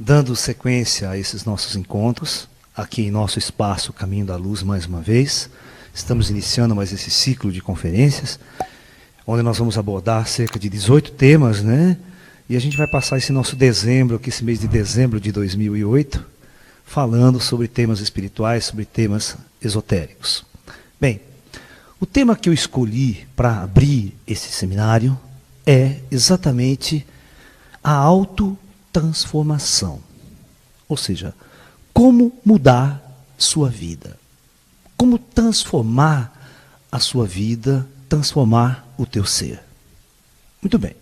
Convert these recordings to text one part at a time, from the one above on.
dando sequência a esses nossos encontros, aqui em nosso espaço Caminho da Luz mais uma vez. Estamos iniciando mais esse ciclo de conferências, onde nós vamos abordar cerca de 18 temas, né? E a gente vai passar esse nosso dezembro, aqui esse mês de dezembro de 2008, falando sobre temas espirituais, sobre temas esotéricos. Bem, o tema que eu escolhi para abrir esse seminário é exatamente a autotransformação. Ou seja, como mudar sua vida. Como transformar a sua vida, transformar o teu ser. Muito bem.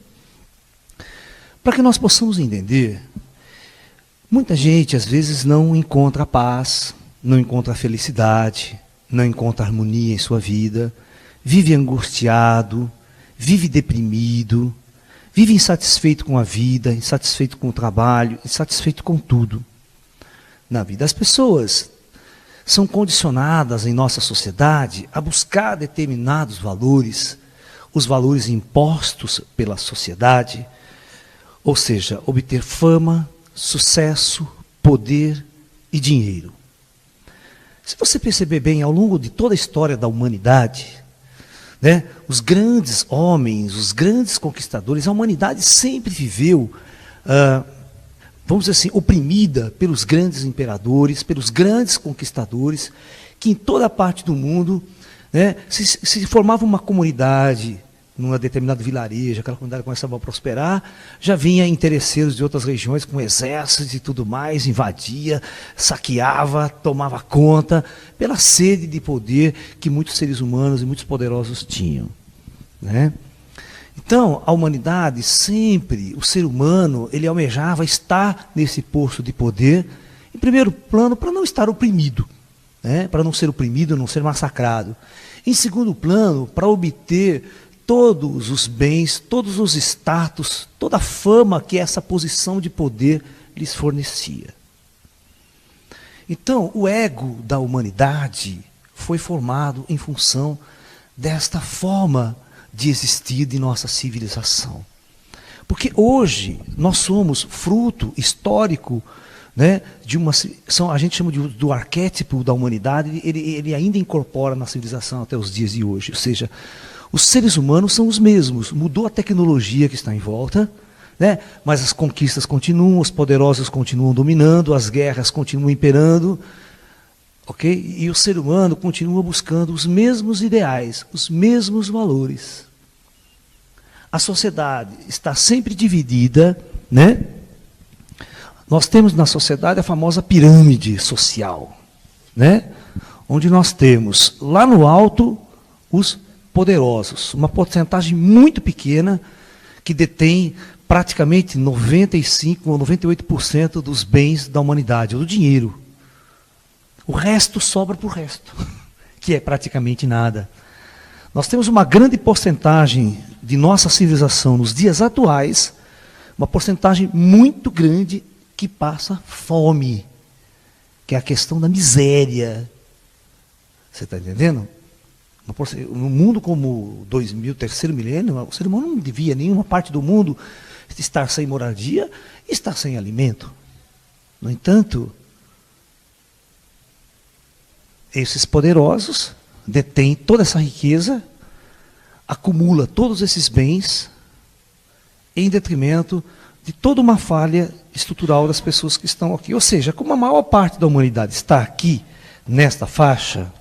Para que nós possamos entender, muita gente às vezes não encontra paz, não encontra felicidade, não encontra harmonia em sua vida, vive angustiado, vive deprimido, vive insatisfeito com a vida, insatisfeito com o trabalho, insatisfeito com tudo. Na vida, as pessoas são condicionadas em nossa sociedade a buscar determinados valores, os valores impostos pela sociedade, ou seja, obter fama, sucesso, poder e dinheiro. Se você perceber bem, ao longo de toda a história da humanidade, né, os grandes homens, os grandes conquistadores, a humanidade sempre viveu, vamos dizer assim, oprimida pelos grandes imperadores, pelos grandes conquistadores, que em toda parte do mundo, né, se formava uma comunidade, num determinado vilarejo, aquela comunidade começava a prosperar, já vinha interesseiros de outras regiões com exércitos e tudo mais, invadia, saqueava, tomava conta, pela sede de poder que muitos seres humanos e muitos poderosos tinham, né? Então, a humanidade sempre, o ser humano, ele almejava estar nesse posto de poder, em primeiro plano, para não estar oprimido, né? Para não ser oprimido, não ser massacrado. Em segundo plano, para obter todos os bens, todos os status, toda a fama que essa posição de poder lhes fornecia. Então, o ego da humanidade foi formado em função desta forma de existir de nossa civilização. Porque hoje nós somos fruto histórico, né, de uma, a gente chama do arquétipo da humanidade, ele ainda incorpora na civilização até os dias de hoje. Ou seja, os seres humanos são os mesmos, mudou a tecnologia que está em volta, né, mas as conquistas continuam, os poderosos continuam dominando, as guerras continuam imperando, ok? E o ser humano continua buscando os mesmos ideais, os mesmos valores. A sociedade está sempre dividida, né? Nós temos na sociedade a famosa pirâmide social, né? Onde nós temos lá no alto os poderosos, uma porcentagem muito pequena que detém praticamente 95 ou 98% dos bens da humanidade, ou do dinheiro. O resto sobra para o resto, que é praticamente nada. Nós temos uma grande porcentagem de nossa civilização nos dias atuais, uma porcentagem muito grande que passa fome, que é a questão da miséria. Você está entendendo? No mundo como 2000, terceiro milênio, o ser humano não devia, nenhuma parte do mundo, estar sem moradia e estar sem alimento. No entanto, esses poderosos detêm toda essa riqueza, acumula todos esses bens, em detrimento de toda uma falha estrutural das pessoas que estão aqui. Ou seja, como a maior parte da humanidade está aqui, nesta faixa,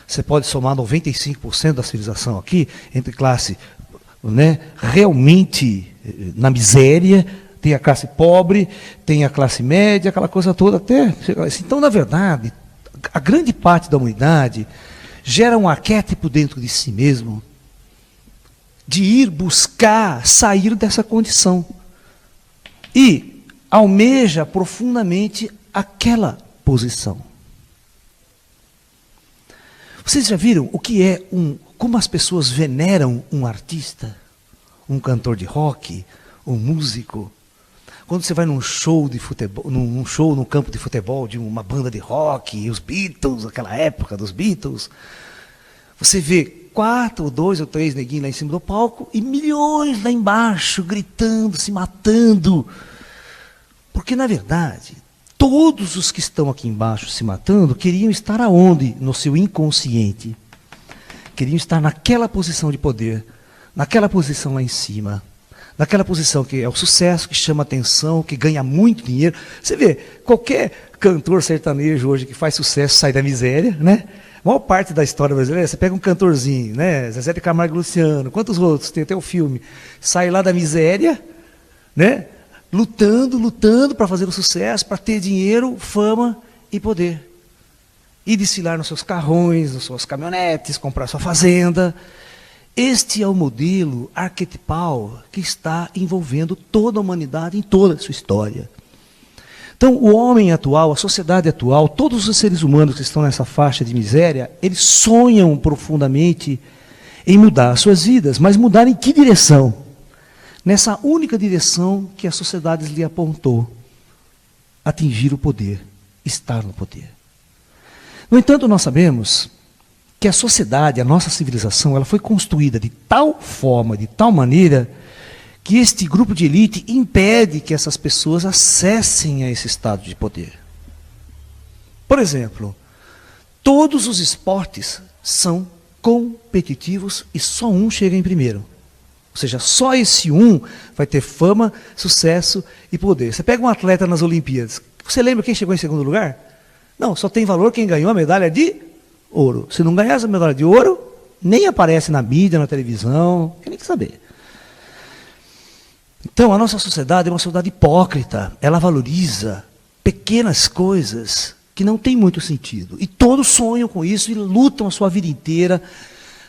você pode somar 95% da civilização aqui, entre classe, né, realmente na miséria, tem a classe pobre, tem a classe média, aquela coisa toda até. Então, na verdade, a grande parte da humanidade gera um arquétipo dentro de si mesmo de ir buscar sair dessa condição. E almeja profundamente aquela posição. Vocês já viram o que é como as pessoas veneram um artista, um cantor de rock, um músico? Quando você vai num show de futebol, num show no campo de futebol de uma banda de rock, os Beatles, aquela época dos Beatles, você vê 4 ou 2 ou 3 neguinhos lá em cima do palco e milhões lá embaixo gritando, se matando. Porque, na verdade, todos os que estão aqui embaixo se matando queriam estar aonde? No seu inconsciente. Queriam estar naquela posição de poder, naquela posição lá em cima, naquela posição que é o sucesso, que chama atenção, que ganha muito dinheiro. Você vê, qualquer cantor sertanejo hoje que faz sucesso sai da miséria, né? A maior parte da história brasileira, você pega um cantorzinho, né? Zezé de Camargo e Luciano, quantos outros? Tem até o filme. Sai lá da miséria, né? Lutando para fazer o sucesso, para ter dinheiro, fama e poder. E desfilar nos seus carrões, nas suas caminhonetes, comprar sua fazenda. Este é o modelo arquetipal que está envolvendo toda a humanidade em toda a sua história. Então, o homem atual, a sociedade atual, todos os seres humanos que estão nessa faixa de miséria, eles sonham profundamente em mudar as suas vidas, mas mudar em que direção? Nessa única direção que a sociedade lhe apontou: atingir o poder, estar no poder. No entanto, nós sabemos que a sociedade, a nossa civilização, ela foi construída de tal forma, de tal maneira, que este grupo de elite impede que essas pessoas acessem a esse estado de poder. Por exemplo, todos os esportes são competitivos e só um chega em primeiro. Ou seja, só esse um vai ter fama, sucesso e poder. Você pega um atleta nas Olimpíadas, você lembra quem chegou em segundo lugar? Não, só tem valor quem ganhou a medalha de ouro. Se não ganhar essa medalha de ouro, nem aparece na mídia, na televisão, quem nem quer saber. Então, a nossa sociedade é uma sociedade hipócrita. Ela valoriza pequenas coisas que não têm muito sentido. E todos sonham com isso e lutam a sua vida inteira,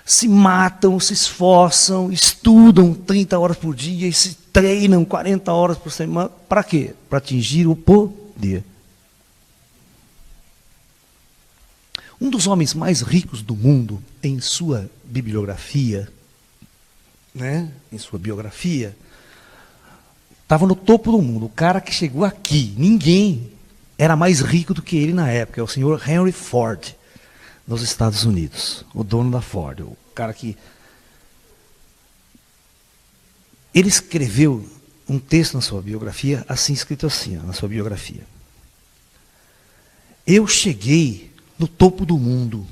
se matam, se esforçam, estudam 30 horas por dia e se treinam 40 horas por semana. Para quê? Para atingir o poder. Um dos homens mais ricos do mundo, em sua bibliografia, em sua biografia, estava no topo do mundo. O cara que chegou aqui, ninguém era mais rico do que ele na época. É o senhor Henry Ford, nos Estados Unidos. O dono da Ford. O cara que... Ele escreveu um texto na sua biografia, assim escrito assim, na sua biografia. Eu cheguei no topo do mundo,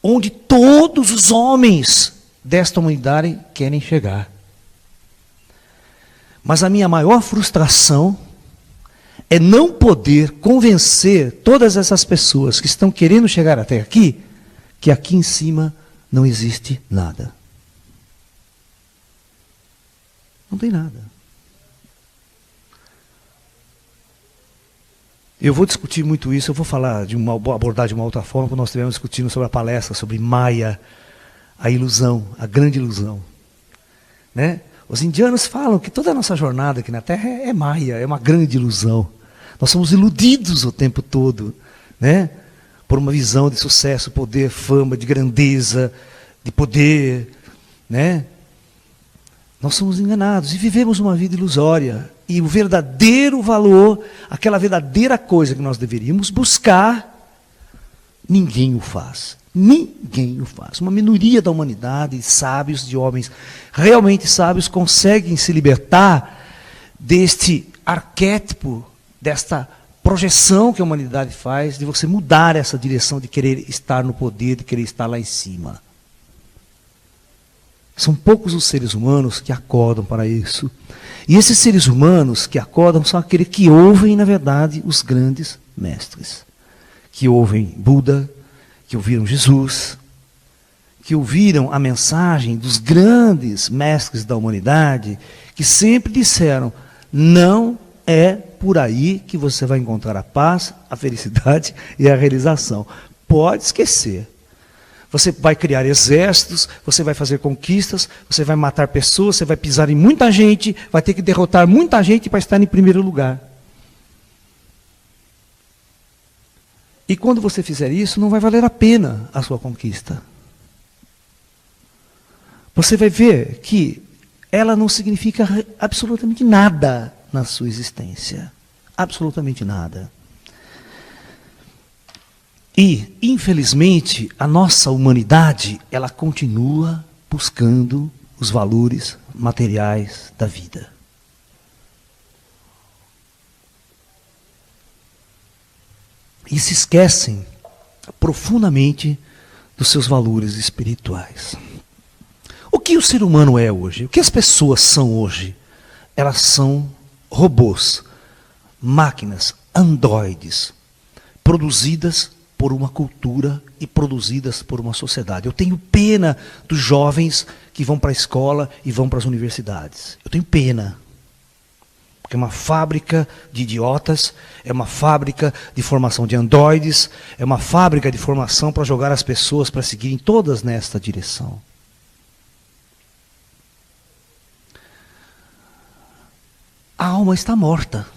onde todos os homens desta humanidade querem chegar. Mas a minha maior frustração é não poder convencer todas essas pessoas que estão querendo chegar até aqui, que aqui em cima não existe nada. Não tem nada. Eu vou discutir muito isso, eu vou falar abordar de uma outra forma, quando nós estivermos discutindo sobre a palestra, sobre Maia, a ilusão, a grande ilusão. Né? Os indianos falam que toda a nossa jornada aqui na Terra é Maia, é uma grande ilusão. Nós somos iludidos o tempo todo, né? Por uma visão de sucesso, poder, fama, de grandeza, de poder. Né? Nós somos enganados e vivemos uma vida ilusória. E o verdadeiro valor, aquela verdadeira coisa que nós deveríamos buscar, ninguém o faz. Ninguém o faz. Uma minoria da humanidade, sábios, de homens realmente sábios, conseguem se libertar deste arquétipo, desta projeção que a humanidade faz, de você mudar essa direção de querer estar no poder, de querer estar lá em cima. São poucos os seres humanos que acordam para isso. E esses seres humanos que acordam são aqueles que ouvem, na verdade, os grandes mestres. Que ouvem Buda, que ouviram Jesus, que ouviram a mensagem dos grandes mestres da humanidade, que sempre disseram: não é por aí que você vai encontrar a paz, a felicidade e a realização. Pode esquecer. Você vai criar exércitos, você vai fazer conquistas, você vai matar pessoas, você vai pisar em muita gente, vai ter que derrotar muita gente para estar em primeiro lugar. E quando você fizer isso, não vai valer a pena a sua conquista. Você vai ver que ela não significa absolutamente nada na sua existência. Absolutamente nada. E, infelizmente, a nossa humanidade, ela continua buscando os valores materiais da vida. e se esquecem profundamente dos seus valores espirituais. O que o ser humano é hoje? O que as pessoas são hoje? Elas são robôs, máquinas, androides, produzidas por uma cultura e produzidas por uma sociedade. Eu tenho pena dos jovens que vão para a escola e vão para as universidades. Eu tenho pena. Porque é uma fábrica de idiotas, é uma fábrica de formação de androides, é uma fábrica de formação para jogar as pessoas para seguirem todas nesta direção. A alma está morta.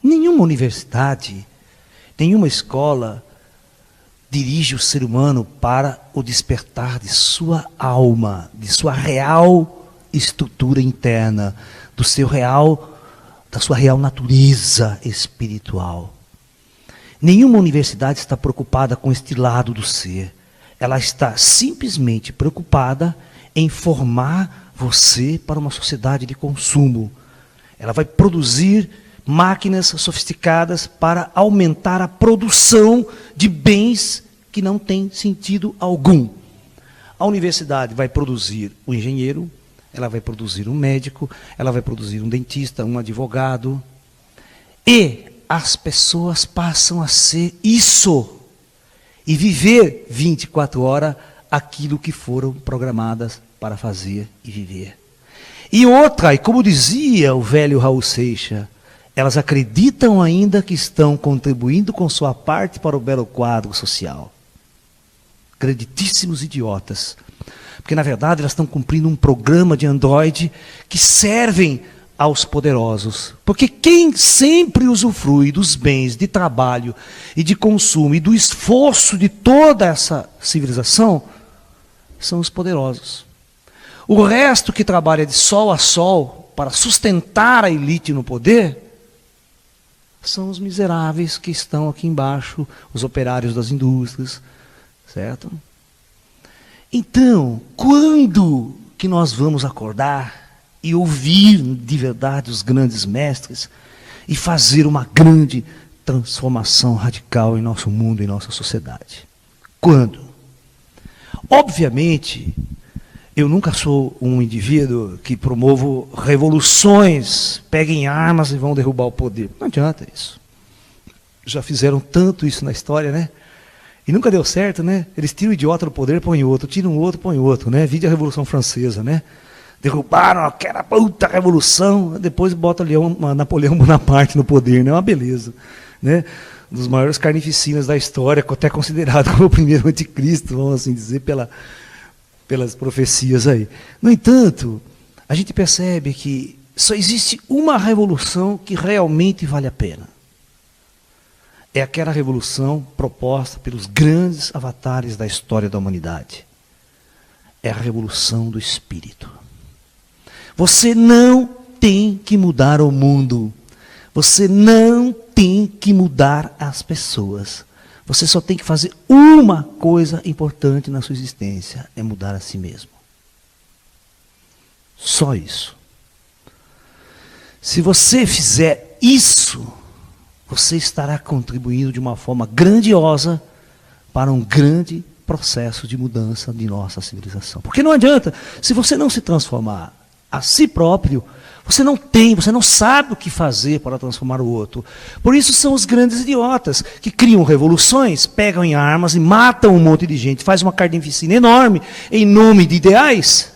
Nenhuma universidade, nenhuma escola dirige o ser humano para o despertar de sua alma, de sua real estrutura interna, da sua real natureza espiritual. Nenhuma universidade está preocupada com este lado do ser. Ela está simplesmente preocupada em formar você para uma sociedade de consumo. Ela vai produzir máquinas sofisticadas para aumentar a produção de bens que não têm sentido algum. A universidade vai produzir um engenheiro, ela vai produzir um médico, ela vai produzir um dentista, um advogado. E as pessoas passam a ser isso. E viver 24 horas aquilo que foram programadas para fazer e viver. E outra, e como dizia o velho Raul Seixas, elas acreditam ainda que estão contribuindo com sua parte para o belo quadro social. Acreditíssimos idiotas. Porque, na verdade, elas estão cumprindo um programa de androide que servem aos poderosos. Porque quem sempre usufrui dos bens de trabalho e de consumo e do esforço de toda essa civilização são os poderosos. O resto que trabalha de sol a sol para sustentar a elite no poder são os miseráveis que estão aqui embaixo, os operários das indústrias, certo? Então, quando que nós vamos acordar e ouvir de verdade os grandes mestres e fazer uma grande transformação radical em nosso mundo, em nossa sociedade? Quando? Obviamente, eu nunca sou um indivíduo que promovo revoluções, peguem armas e vão derrubar o poder. Não adianta isso. Já fizeram tanto isso na história, né? E nunca deu certo, né? Eles tiram o idiota do poder, põem outro, tiram outro, põem outro, né? Vide a Revolução Francesa, né? Derrubaram aquela puta revolução, depois bota Napoleão Bonaparte no poder, né? Uma beleza, né? Um dos maiores carnificinas da história, até considerado como o primeiro anticristo, vamos assim dizer, pelas profecias aí. No entanto, a gente percebe que só existe uma revolução que realmente vale a pena. É aquela revolução proposta pelos grandes avatares da história da humanidade. É a revolução do espírito. Você não tem que mudar o mundo. Você não tem que mudar as pessoas. Você só tem que fazer uma coisa importante na sua existência, é mudar a si mesmo. Só isso. Se você fizer isso, você estará contribuindo de uma forma grandiosa para um grande processo de mudança de nossa civilização. Porque não adianta, se você não se transformar a si próprio, você não sabe o que fazer para transformar o outro. Por isso são os grandes idiotas, que criam revoluções, pegam em armas e matam um monte de gente, fazem uma carnificina enorme em nome de ideais.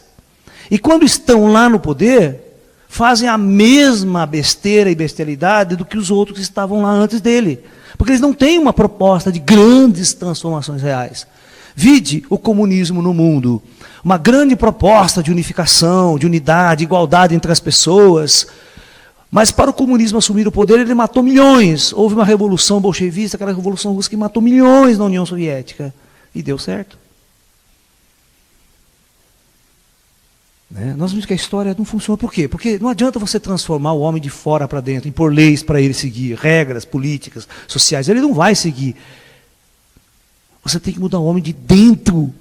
E quando estão lá no poder, fazem a mesma besteira e bestialidade do que os outros que estavam lá antes dele. Porque eles não têm uma proposta de grandes transformações reais. Vide o comunismo no mundo. Uma grande proposta de unificação, de unidade, igualdade entre as pessoas. Mas para o comunismo assumir o poder, ele matou milhões. Houve uma revolução bolchevista, aquela revolução russa que matou milhões na União Soviética. E deu certo. Nós vimos que a história não funciona. Por quê? Porque não adianta você transformar o homem de fora para dentro, impor leis para ele seguir, regras políticas, sociais. Ele não vai seguir. Você tem que mudar o homem de dentro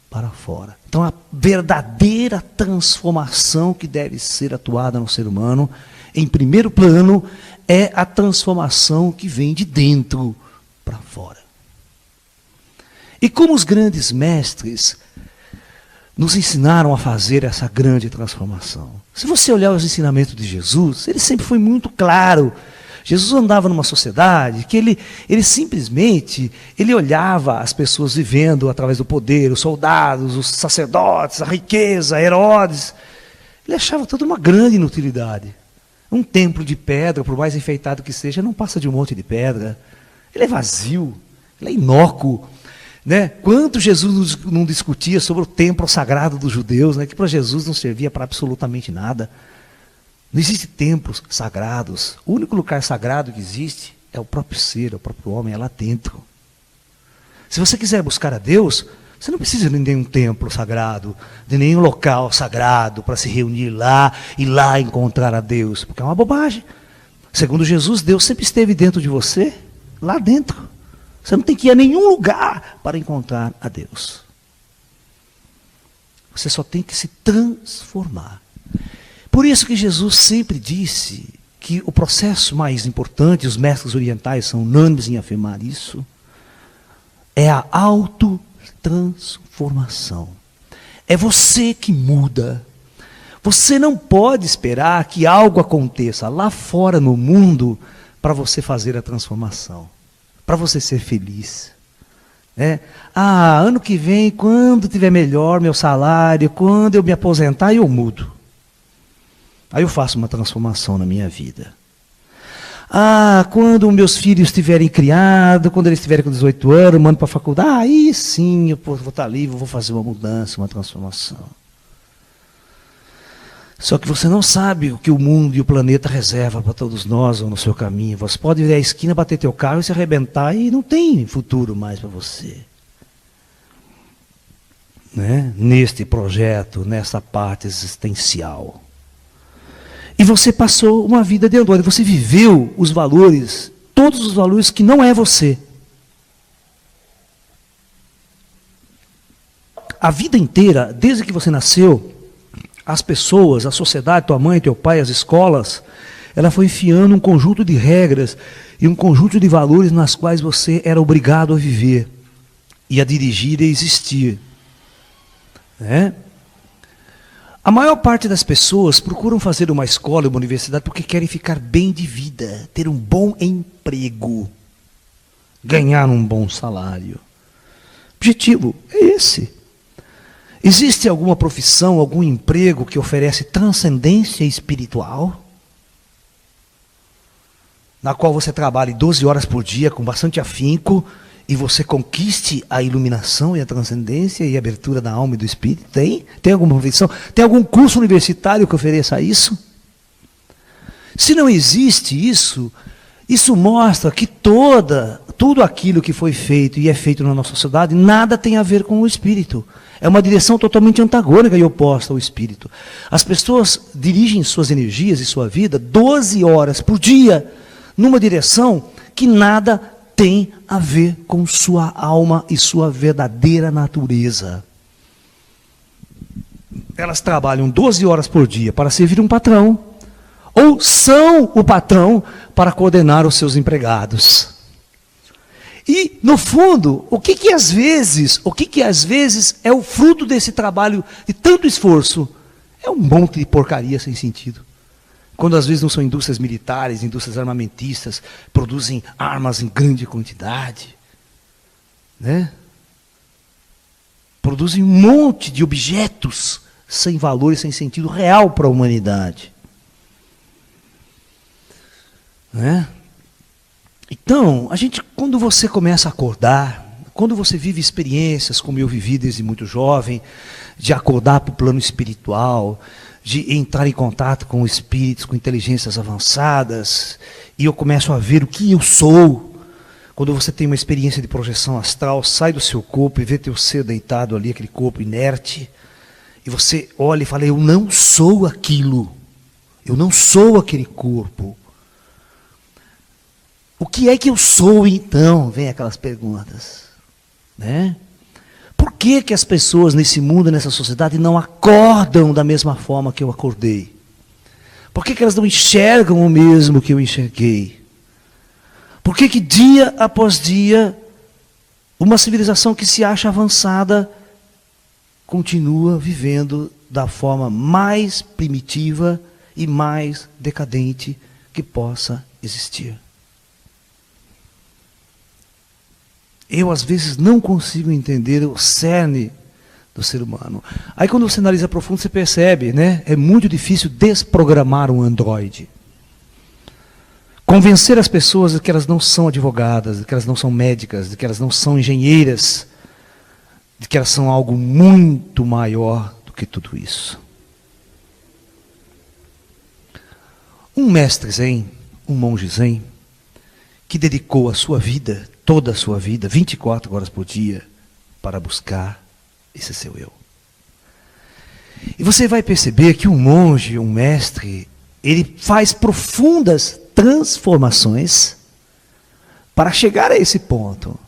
para fora. Então, a verdadeira transformação que deve ser atuada no ser humano, em primeiro plano, é a transformação que vem de dentro para fora. E como os grandes mestres nos ensinaram a fazer essa grande transformação? Se você olhar os ensinamentos de Jesus, ele sempre foi muito claro. Jesus andava numa sociedade que ele simplesmente olhava as pessoas vivendo através do poder, os soldados, os sacerdotes, a riqueza, Herodes. Ele achava tudo uma grande inutilidade. Um templo de pedra, por mais enfeitado que seja, não passa de um monte de pedra. Ele é vazio, ele é inócuo. Né? Quanto Jesus não discutia sobre o templo sagrado dos judeus, né? Que para Jesus não servia para absolutamente nada. Não existe templos sagrados. O único lugar sagrado que existe é o próprio ser, é o próprio homem, é lá dentro. Se você quiser buscar a Deus, você não precisa de nenhum templo sagrado, de nenhum local sagrado para se reunir lá e lá encontrar a Deus, porque é uma bobagem. Segundo Jesus, Deus sempre esteve dentro de você, lá dentro. Você não tem que ir a nenhum lugar para encontrar a Deus. Você só tem que se transformar. Por isso que Jesus sempre disse que o processo mais importante, os mestres orientais são unânimes em afirmar isso, é a autotransformação. É você que muda. Você não pode esperar que algo aconteça lá fora no mundo para você fazer a transformação, para você ser feliz. Ano que vem, quando tiver melhor meu salário, quando eu me aposentar, eu mudo. Aí eu faço uma transformação na minha vida. Quando meus filhos estiverem criados, quando eles estiverem com 18 anos, eu mando para a faculdade, aí sim eu vou estar livre, vou fazer uma mudança, uma transformação. Só que você não sabe o que o mundo e o planeta reserva para todos nós ou no seu caminho. Você pode vir à esquina, bater teu carro e se arrebentar e não tem futuro mais para você. Né? Neste projeto, nessa parte existencial. E você passou uma vida de agora, você viveu os valores, todos os valores que não é você. A vida inteira, desde que você nasceu, as pessoas, a sociedade, tua mãe, teu pai, as escolas, ela foi enfiando um conjunto de regras e um conjunto de valores nas quais você era obrigado a viver e a dirigir e a existir. Né? A maior parte das pessoas procuram fazer uma escola, uma universidade, porque querem ficar bem de vida, ter um bom emprego, ganhar um bom salário. O objetivo é esse. Existe alguma profissão, algum emprego que oferece transcendência espiritual? Na qual você trabalhe 12 horas por dia com bastante afinco e você conquiste a iluminação e a transcendência e a abertura da alma e do espírito? Tem? Tem alguma profissão? Tem algum curso universitário que ofereça isso? Se não existe isso, isso mostra que tudo aquilo que foi feito e é feito na nossa sociedade, nada tem a ver com o espírito. É uma direção totalmente antagônica e oposta ao espírito. As pessoas dirigem suas energias e sua vida 12 horas por dia numa direção que nada tem a ver com sua alma e sua verdadeira natureza. Elas trabalham 12 horas por dia para servir um patrão, ou são o patrão para coordenar os seus empregados. E, no fundo, o que às vezes é o fruto desse trabalho de tanto esforço? É um monte de porcaria sem sentido. Quando às vezes não são indústrias militares, indústrias armamentistas, produzem armas em grande quantidade. Né? Produzem um monte de objetos sem valor e sem sentido real para a humanidade. Né? Então, quando você começa a acordar, quando você vive experiências, como eu vivi desde muito jovem, de acordar para o plano espiritual, de entrar em contato com espíritos, com inteligências avançadas, e eu começo a ver o que eu sou. Quando você tem uma experiência de projeção astral, sai do seu corpo e vê teu ser deitado ali, aquele corpo inerte, e você olha e fala, eu não sou aquilo, eu não sou aquele corpo. O que é que eu sou então? Vem aquelas perguntas. Né? Por que as pessoas nesse mundo, nessa sociedade, não acordam da mesma forma que eu acordei? Por que elas não enxergam o mesmo que eu enxerguei? Por que que dia após dia, uma civilização que se acha avançada continua vivendo da forma mais primitiva e mais decadente que possa existir? Eu, às vezes, não consigo entender o cerne do ser humano. Aí, quando você analisa profundo, você percebe, né? É muito difícil desprogramar um androide. Convencer as pessoas de que elas não são advogadas, de que elas não são médicas, de que elas não são engenheiras, de que elas são algo muito maior do que tudo isso. Um mestre zen, um monge zen, que dedicou a sua vida, toda a sua vida, 24 horas por dia, para buscar esse seu eu. E você vai perceber que um monge, um mestre, ele faz profundas transformações para chegar a esse ponto,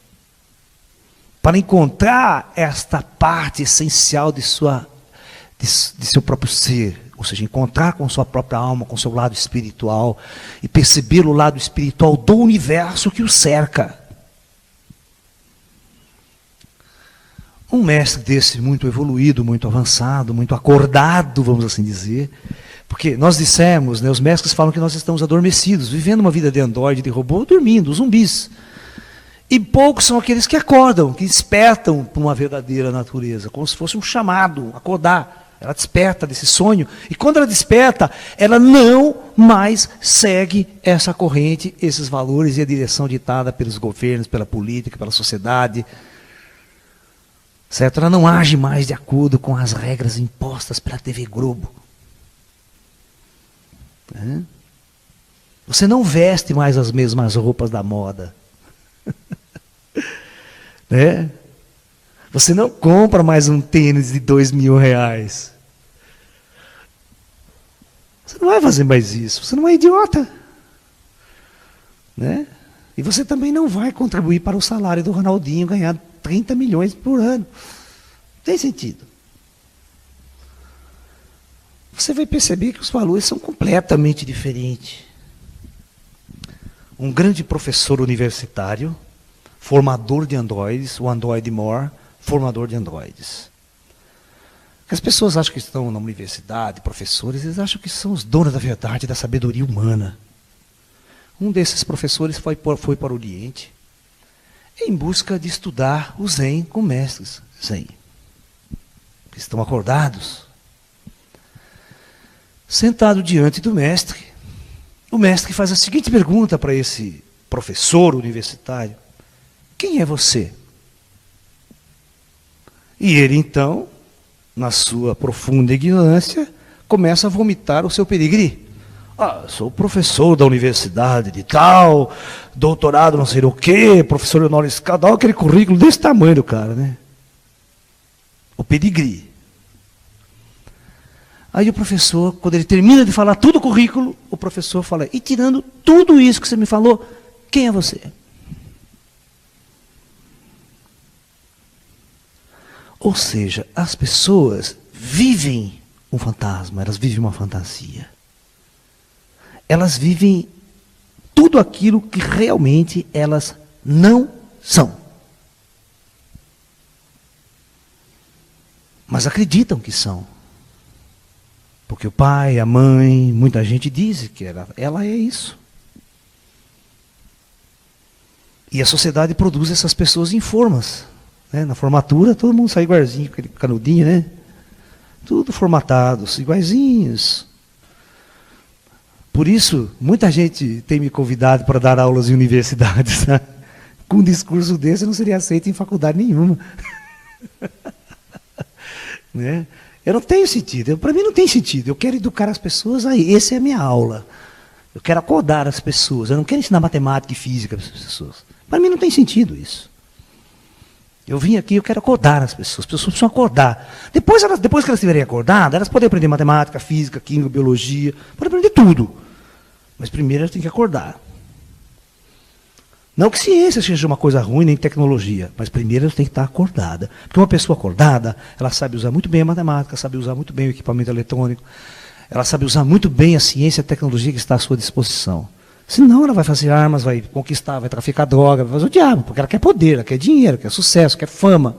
para encontrar esta parte essencial de seu próprio ser, ou seja, encontrar com sua própria alma, com seu lado espiritual, e perceber o lado espiritual do universo que o cerca. Um mestre desse muito evoluído, muito avançado, muito acordado, vamos assim dizer, porque nós dissemos, né, os mestres falam que nós estamos adormecidos, vivendo uma vida de androide, de robô, dormindo, zumbis. E poucos são aqueles que acordam, que despertam para uma verdadeira natureza, como se fosse um chamado, acordar. Ela desperta desse sonho, e quando ela desperta, ela não mais segue essa corrente, esses valores e a direção ditada pelos governos, pela política, pela sociedade. Certo? Ela não age mais de acordo com as regras impostas pela TV Globo. Você não veste mais as mesmas roupas da moda. Né? Você não compra mais um tênis de R$2.000. Você não vai fazer mais isso. Você não é idiota. Né? E você também não vai contribuir para o salário do Ronaldinho ganhar 30 milhões por ano. Não tem sentido. Você vai perceber que os valores são completamente diferentes. Um grande professor universitário, formador de androides, o Android More, formador de androides. As pessoas acham que estão na universidade, professores, eles acham que são os donos da verdade, da sabedoria humana. Um desses professores foi para o Oriente em busca de estudar o Zen com mestres Zen, que estão acordados. Sentado diante do mestre, o mestre faz a seguinte pergunta para esse professor universitário: quem é você? E ele então, na sua profunda ignorância, começa a vomitar o seu pedigree. Sou professor da universidade de tal, doutorado não sei o quê, professor honoris causa, dá aquele currículo desse tamanho do cara, né? O pedigree. Aí o professor, quando ele termina de falar tudo o currículo, o professor fala: e tirando tudo isso que você me falou, quem é você? Ou seja, as pessoas vivem um fantasma, elas vivem uma fantasia. Elas vivem tudo aquilo que realmente elas não são. Mas acreditam que são. Porque o pai, a mãe, muita gente diz que ela é isso. E a sociedade produz essas pessoas em formas. Né? Na formatura, todo mundo sai igualzinho, com aquele canudinho, né? Tudo formatados, iguaizinhos. Por isso, muita gente tem me convidado para dar aulas em universidades. Né? Com um discurso desse, eu não seria aceito em faculdade nenhuma. Né? Eu não tenho sentido. Para mim não tem sentido. Eu quero educar as pessoas aí. Essa é a minha aula. Eu quero acordar as pessoas. Eu não quero ensinar matemática e física para as pessoas. Para mim não tem sentido isso. Eu vim aqui, eu quero acordar as pessoas. As pessoas precisam acordar. Depois que elas estiverem acordadas, elas podem aprender matemática, física, química, biologia. Podem aprender tudo. Mas primeiro elas têm que acordar. Não que ciência seja uma coisa ruim, nem tecnologia. Mas primeiro elas têm que estar acordada. Porque uma pessoa acordada, ela sabe usar muito bem a matemática, sabe usar muito bem o equipamento eletrônico. Ela sabe usar muito bem a ciência e a tecnologia que está à sua disposição. Senão ela vai fazer armas, vai conquistar, vai traficar droga, vai fazer o diabo, porque ela quer poder, ela quer dinheiro, quer sucesso, quer fama.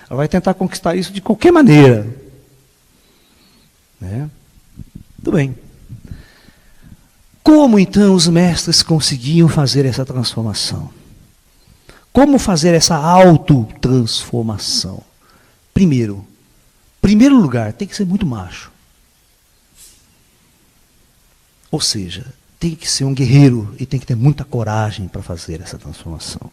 Ela vai tentar conquistar isso de qualquer maneira. Né? Tudo bem. Como então os mestres conseguiam fazer essa transformação? Como fazer essa autotransformação? Primeiro lugar, tem que ser muito macho. Ou seja, tem que ser um guerreiro e tem que ter muita coragem para fazer essa transformação.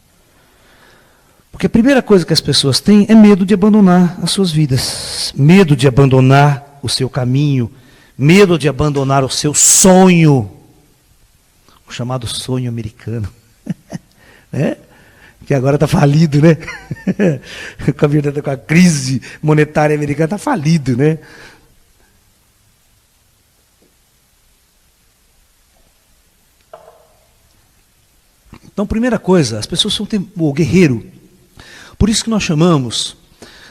Porque a primeira coisa que as pessoas têm é medo de abandonar as suas vidas, medo de abandonar o seu caminho, medo de abandonar o seu sonho, o chamado sonho americano, né? Que agora está falido, né? Com a crise monetária americana está falido, né? Então, primeira coisa, as pessoas são o guerreiro. Por isso que nós chamamos,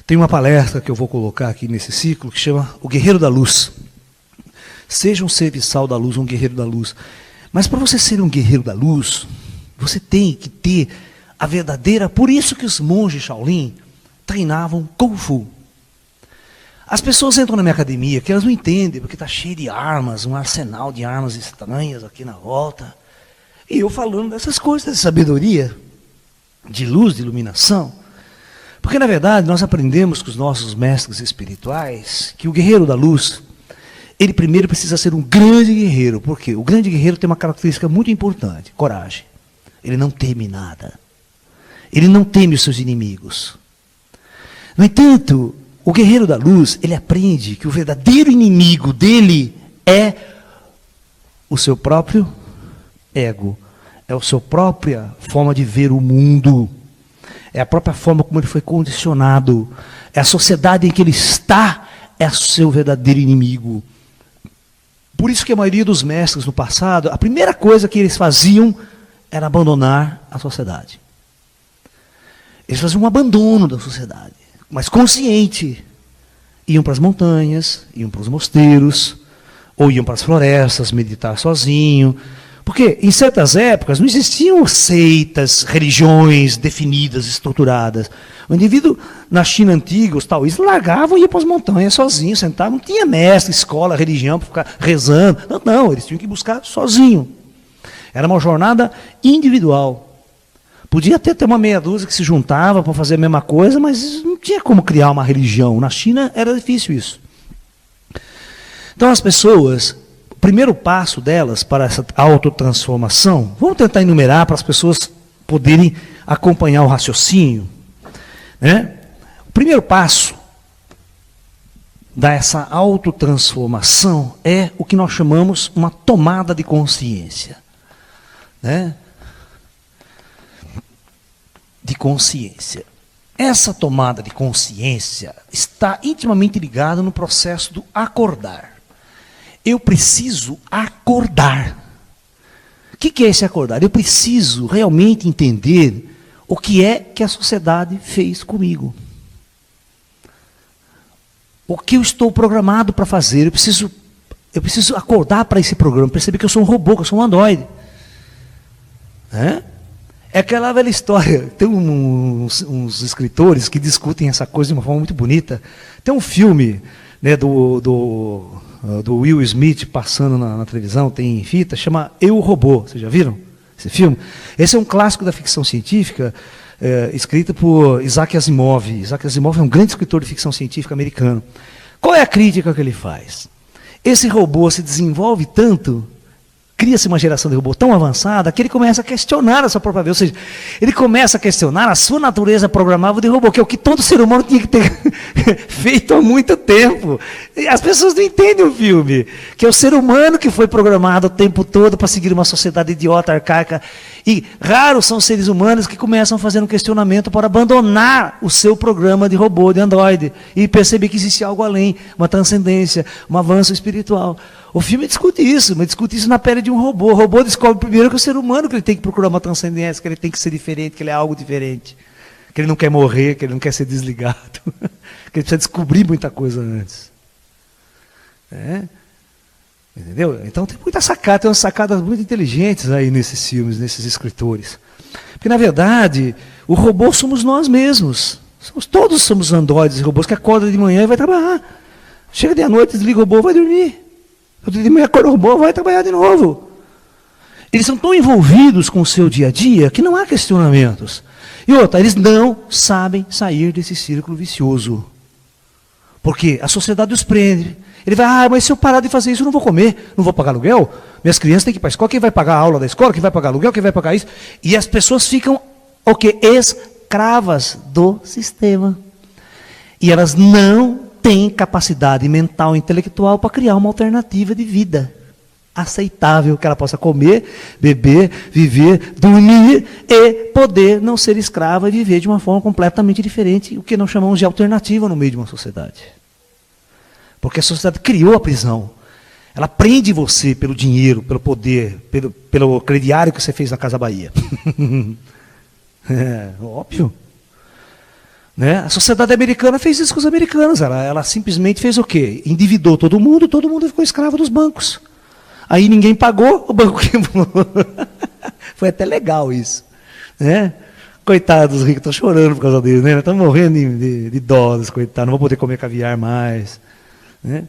tem uma palestra que eu vou colocar aqui nesse ciclo, que chama O Guerreiro da Luz. Seja um serviçal da luz, um guerreiro da luz. Mas para você ser um guerreiro da luz, você tem que ter a verdadeira... Por isso que os monges Shaolin treinavam Kung Fu. As pessoas entram na minha academia, que elas não entendem, porque está cheio de armas, um arsenal de armas estranhas aqui na volta. E eu falando dessas coisas, de sabedoria, de luz, de iluminação. Porque, na verdade, nós aprendemos com os nossos mestres espirituais que o guerreiro da luz, ele primeiro precisa ser um grande guerreiro. Por quê? O grande guerreiro tem uma característica muito importante, coragem. Ele não teme nada. Ele não teme os seus inimigos. No entanto, o guerreiro da luz, ele aprende que o verdadeiro inimigo dele é o seu próprio ego. É a sua própria forma de ver o mundo. É a própria forma como ele foi condicionado. É a sociedade em que ele está, é o seu verdadeiro inimigo. Por isso que a maioria dos mestres no passado, a primeira coisa que eles faziam era abandonar a sociedade. Eles faziam um abandono da sociedade, mas consciente. Iam para as montanhas, iam para os mosteiros, ou iam para as florestas, meditar sozinho. Porque em certas épocas não existiam seitas, religiões definidas, estruturadas. O indivíduo na China antiga, os taoístas, largavam e iam para as montanhas sozinhos, sentavam, não tinha mestre, escola, religião para ficar rezando. Não, eles tinham que buscar sozinho. Era uma jornada individual. Podia até ter uma meia dúzia que se juntava para fazer a mesma coisa, mas não tinha como criar uma religião. Na China era difícil isso. Então as pessoas... O primeiro passo delas para essa autotransformação, vamos tentar enumerar para as pessoas poderem acompanhar o raciocínio. Né? O primeiro passo dessa autotransformação é o que nós chamamos uma tomada de consciência. Né? De consciência. Essa tomada de consciência está intimamente ligada no processo do acordar. Eu preciso acordar. O que é esse acordar? Eu preciso realmente entender o que é que a sociedade fez comigo. O que eu estou programado para fazer. Eu preciso acordar para esse programa, perceber que eu sou um robô, que eu sou um androide. É aquela velha história. Tem uns escritores que discutem essa coisa de uma forma muito bonita. Tem um filme, né, do Will Smith passando na televisão, tem fita, chama Eu, Robô. Vocês já viram esse filme? Esse é um clássico da ficção científica, escrito por Isaac Asimov. Isaac Asimov é um grande escritor de ficção científica americano. Qual é a crítica que ele faz? Esse robô se desenvolve tanto, cria-se uma geração de robô tão avançada, que ele começa a questionar a sua própria vida. Ou seja, ele começa a questionar a sua natureza programável de robô, que é o que todo ser humano tinha que ter feito há muito tempo. E as pessoas não entendem o filme, que é o ser humano que foi programado o tempo todo para seguir uma sociedade idiota, arcaica. E raros são os seres humanos que começam a fazer um questionamento para abandonar o seu programa de robô, de androide, e perceber que existe algo além, uma transcendência, um avanço espiritual. O filme discute isso, mas discute isso na pele de um robô. O robô descobre primeiro que o ser humano que ele tem que procurar uma transcendência, que ele tem que ser diferente, que ele é algo diferente, que ele não quer morrer, que ele não quer ser desligado, que ele precisa descobrir muita coisa antes. Entendeu? Então tem muita sacada, tem umas sacadas muito inteligentes aí nesses filmes, nesses escritores. Porque, na verdade, o robô somos nós mesmos. Todos somos androides e robôs que acordam de manhã e vai trabalhar. Chega de noite, desliga o robô, vai dormir. De manhã acorda o robô, vai trabalhar de novo. Eles são tão envolvidos com o seu dia a dia que não há questionamentos. E outra, eles não sabem sair desse círculo vicioso. Porque a sociedade os prende. Ele vai, mas se eu parar de fazer isso, eu não vou comer, não vou pagar aluguel. Minhas crianças têm que ir para a escola, quem vai pagar a aula da escola, quem vai pagar aluguel, quem vai pagar isso. E as pessoas ficam, o quê? Escravas do sistema. E elas não têm capacidade mental e intelectual para criar uma alternativa de vida aceitável, que ela possa comer, beber, viver, dormir e poder não ser escrava e viver de uma forma completamente diferente, o que nós chamamos de alternativa no meio de uma sociedade. Porque a sociedade criou a prisão. Ela prende você pelo dinheiro, pelo poder, pelo crediário que você fez na Casa Bahia. É óbvio. Né? A sociedade americana fez isso com os americanos. Ela simplesmente fez o quê? Endividou todo mundo ficou escravo dos bancos. Aí ninguém pagou, o banco quebrou. Foi até legal isso. Né? Coitados dos ricos, estão chorando por causa deles. Né? Estão morrendo de dó, coitados, não vão poder comer caviar mais. Né?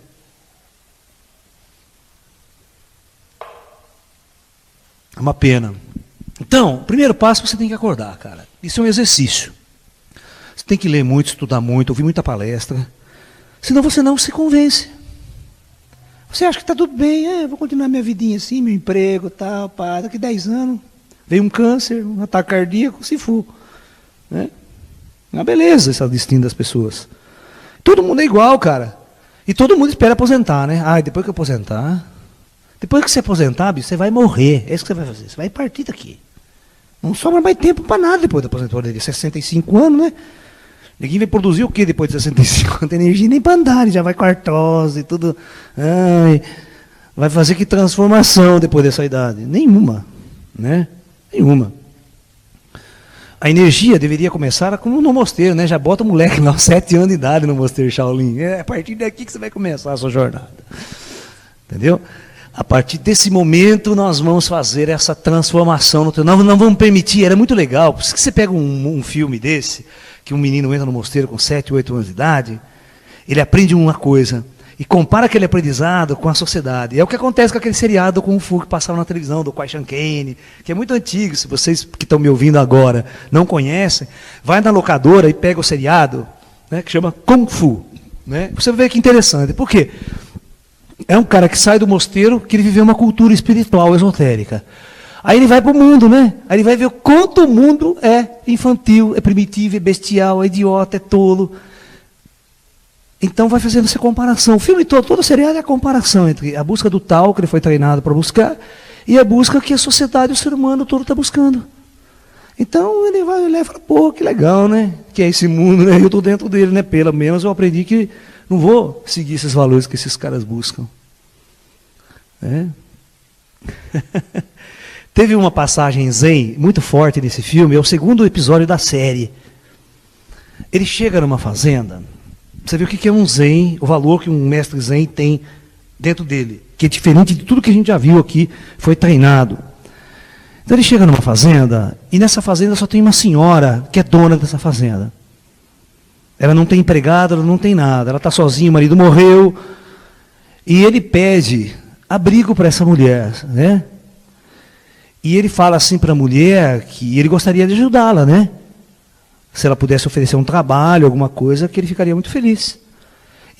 É uma pena. Então, o primeiro passo você tem que acordar, cara. Isso é um exercício. Você tem que ler muito, estudar muito, ouvir muita palestra. Senão você não se convence. Você acha que está tudo bem, vou continuar minha vidinha assim, meu emprego, tal, pá, daqui 10 anos, veio um câncer, um ataque cardíaco, se for. Né? Uma beleza esse destino das pessoas. Todo mundo é igual, cara. E todo mundo espera aposentar, né? Depois que eu aposentar, depois que você aposentar, bicho, você vai morrer. É isso que você vai fazer, você vai partir daqui. Não sobra mais tempo para nada depois da aposentadoria. 65 anos, né? Ninguém vai produzir o que depois de 65? Não tem energia nem para andar, ele já vai com artrose e tudo. Vai fazer que transformação depois dessa idade? Nenhuma. Né? Nenhuma. A energia deveria começar como no mosteiro, né? Já bota o moleque lá, 7 anos de idade no mosteiro Shaolin. É a partir daqui que você vai começar a sua jornada. Entendeu? A partir desse momento nós vamos fazer essa transformação. Não vamos permitir, era muito legal. Por isso que você pega um filme desse, que um menino entra no mosteiro com 7, 8 anos de idade, ele aprende uma coisa e compara aquele aprendizado com a sociedade. É o que acontece com aquele seriado Kung Fu que passava na televisão, do Kwai Chan Kane, que é muito antigo. Se vocês que estão me ouvindo agora não conhecem, vai na locadora e pega o seriado, né, que chama Kung Fu. Né? Você vai ver que interessante. Por quê? É um cara que sai do mosteiro, que ele viveu uma cultura espiritual, esotérica. Aí ele vai para o mundo, né? Aí ele vai ver o quanto o mundo é infantil, é primitivo, é bestial, é idiota, é tolo. Então vai fazendo essa comparação. O filme todo o seriado é a comparação entre a busca do tal, que ele foi treinado para buscar, e a busca que a sociedade, o ser humano todo está buscando. Então ele vai olhar e fala, pô, que legal, né? Que é esse mundo, né? Eu estou dentro dele, né? Pelo menos eu aprendi que não vou seguir esses valores que esses caras buscam. É. Teve uma passagem zen muito forte nesse filme, é o segundo episódio da série. Ele chega numa fazenda, você vê o que é um zen, o valor que um mestre zen tem dentro dele, que é diferente de tudo que a gente já viu aqui, foi treinado. Então ele chega numa fazenda, e nessa fazenda só tem uma senhora que é dona dessa fazenda. Ela não tem empregado, ela não tem nada, ela está sozinha, o marido morreu, e ele pede abrigo para essa mulher, né? E ele fala assim para a mulher que ele gostaria de ajudá-la, né? Se ela pudesse oferecer um trabalho, alguma coisa, que ele ficaria muito feliz.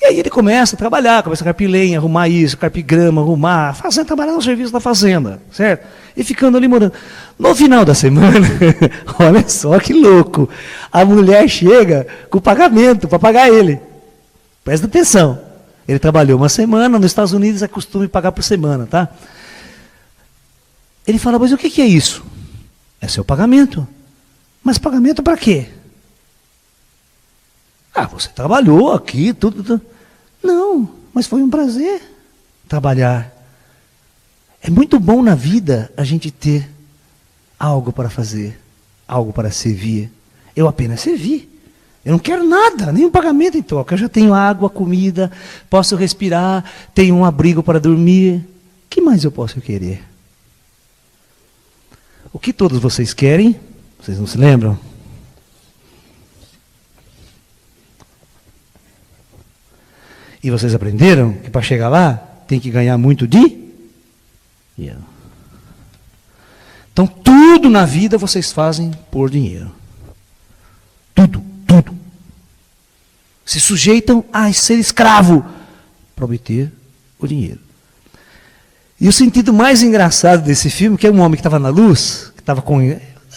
E aí ele começa a trabalhar, começa a carpir lenha, arrumar isso, carpir grama, arrumar, fazendo, trabalhar no serviço da fazenda, certo? E ficando ali morando. No final da semana, olha só que louco, a mulher chega com o pagamento para pagar ele. Presta atenção. Ele trabalhou uma semana, nos Estados Unidos é costume pagar por semana, tá? Ele fala, mas o que é isso? É seu pagamento. Mas pagamento para quê? Você trabalhou aqui, tudo. Não, mas foi um prazer trabalhar. É muito bom na vida a gente ter algo para fazer, algo para servir. Eu apenas servi. Eu não quero nada, nenhum pagamento em troca. Eu já tenho água, comida, posso respirar, tenho um abrigo para dormir. que mais eu posso querer? O que todos vocês querem? Vocês não se lembram? E vocês aprenderam que para chegar lá tem que ganhar muito dinheiro. Então tudo na vida vocês fazem por dinheiro. Tudo. Se sujeitam a ser escravo para obter o dinheiro. E o sentido mais engraçado desse filme, que é um homem que estava na luz, que estava com...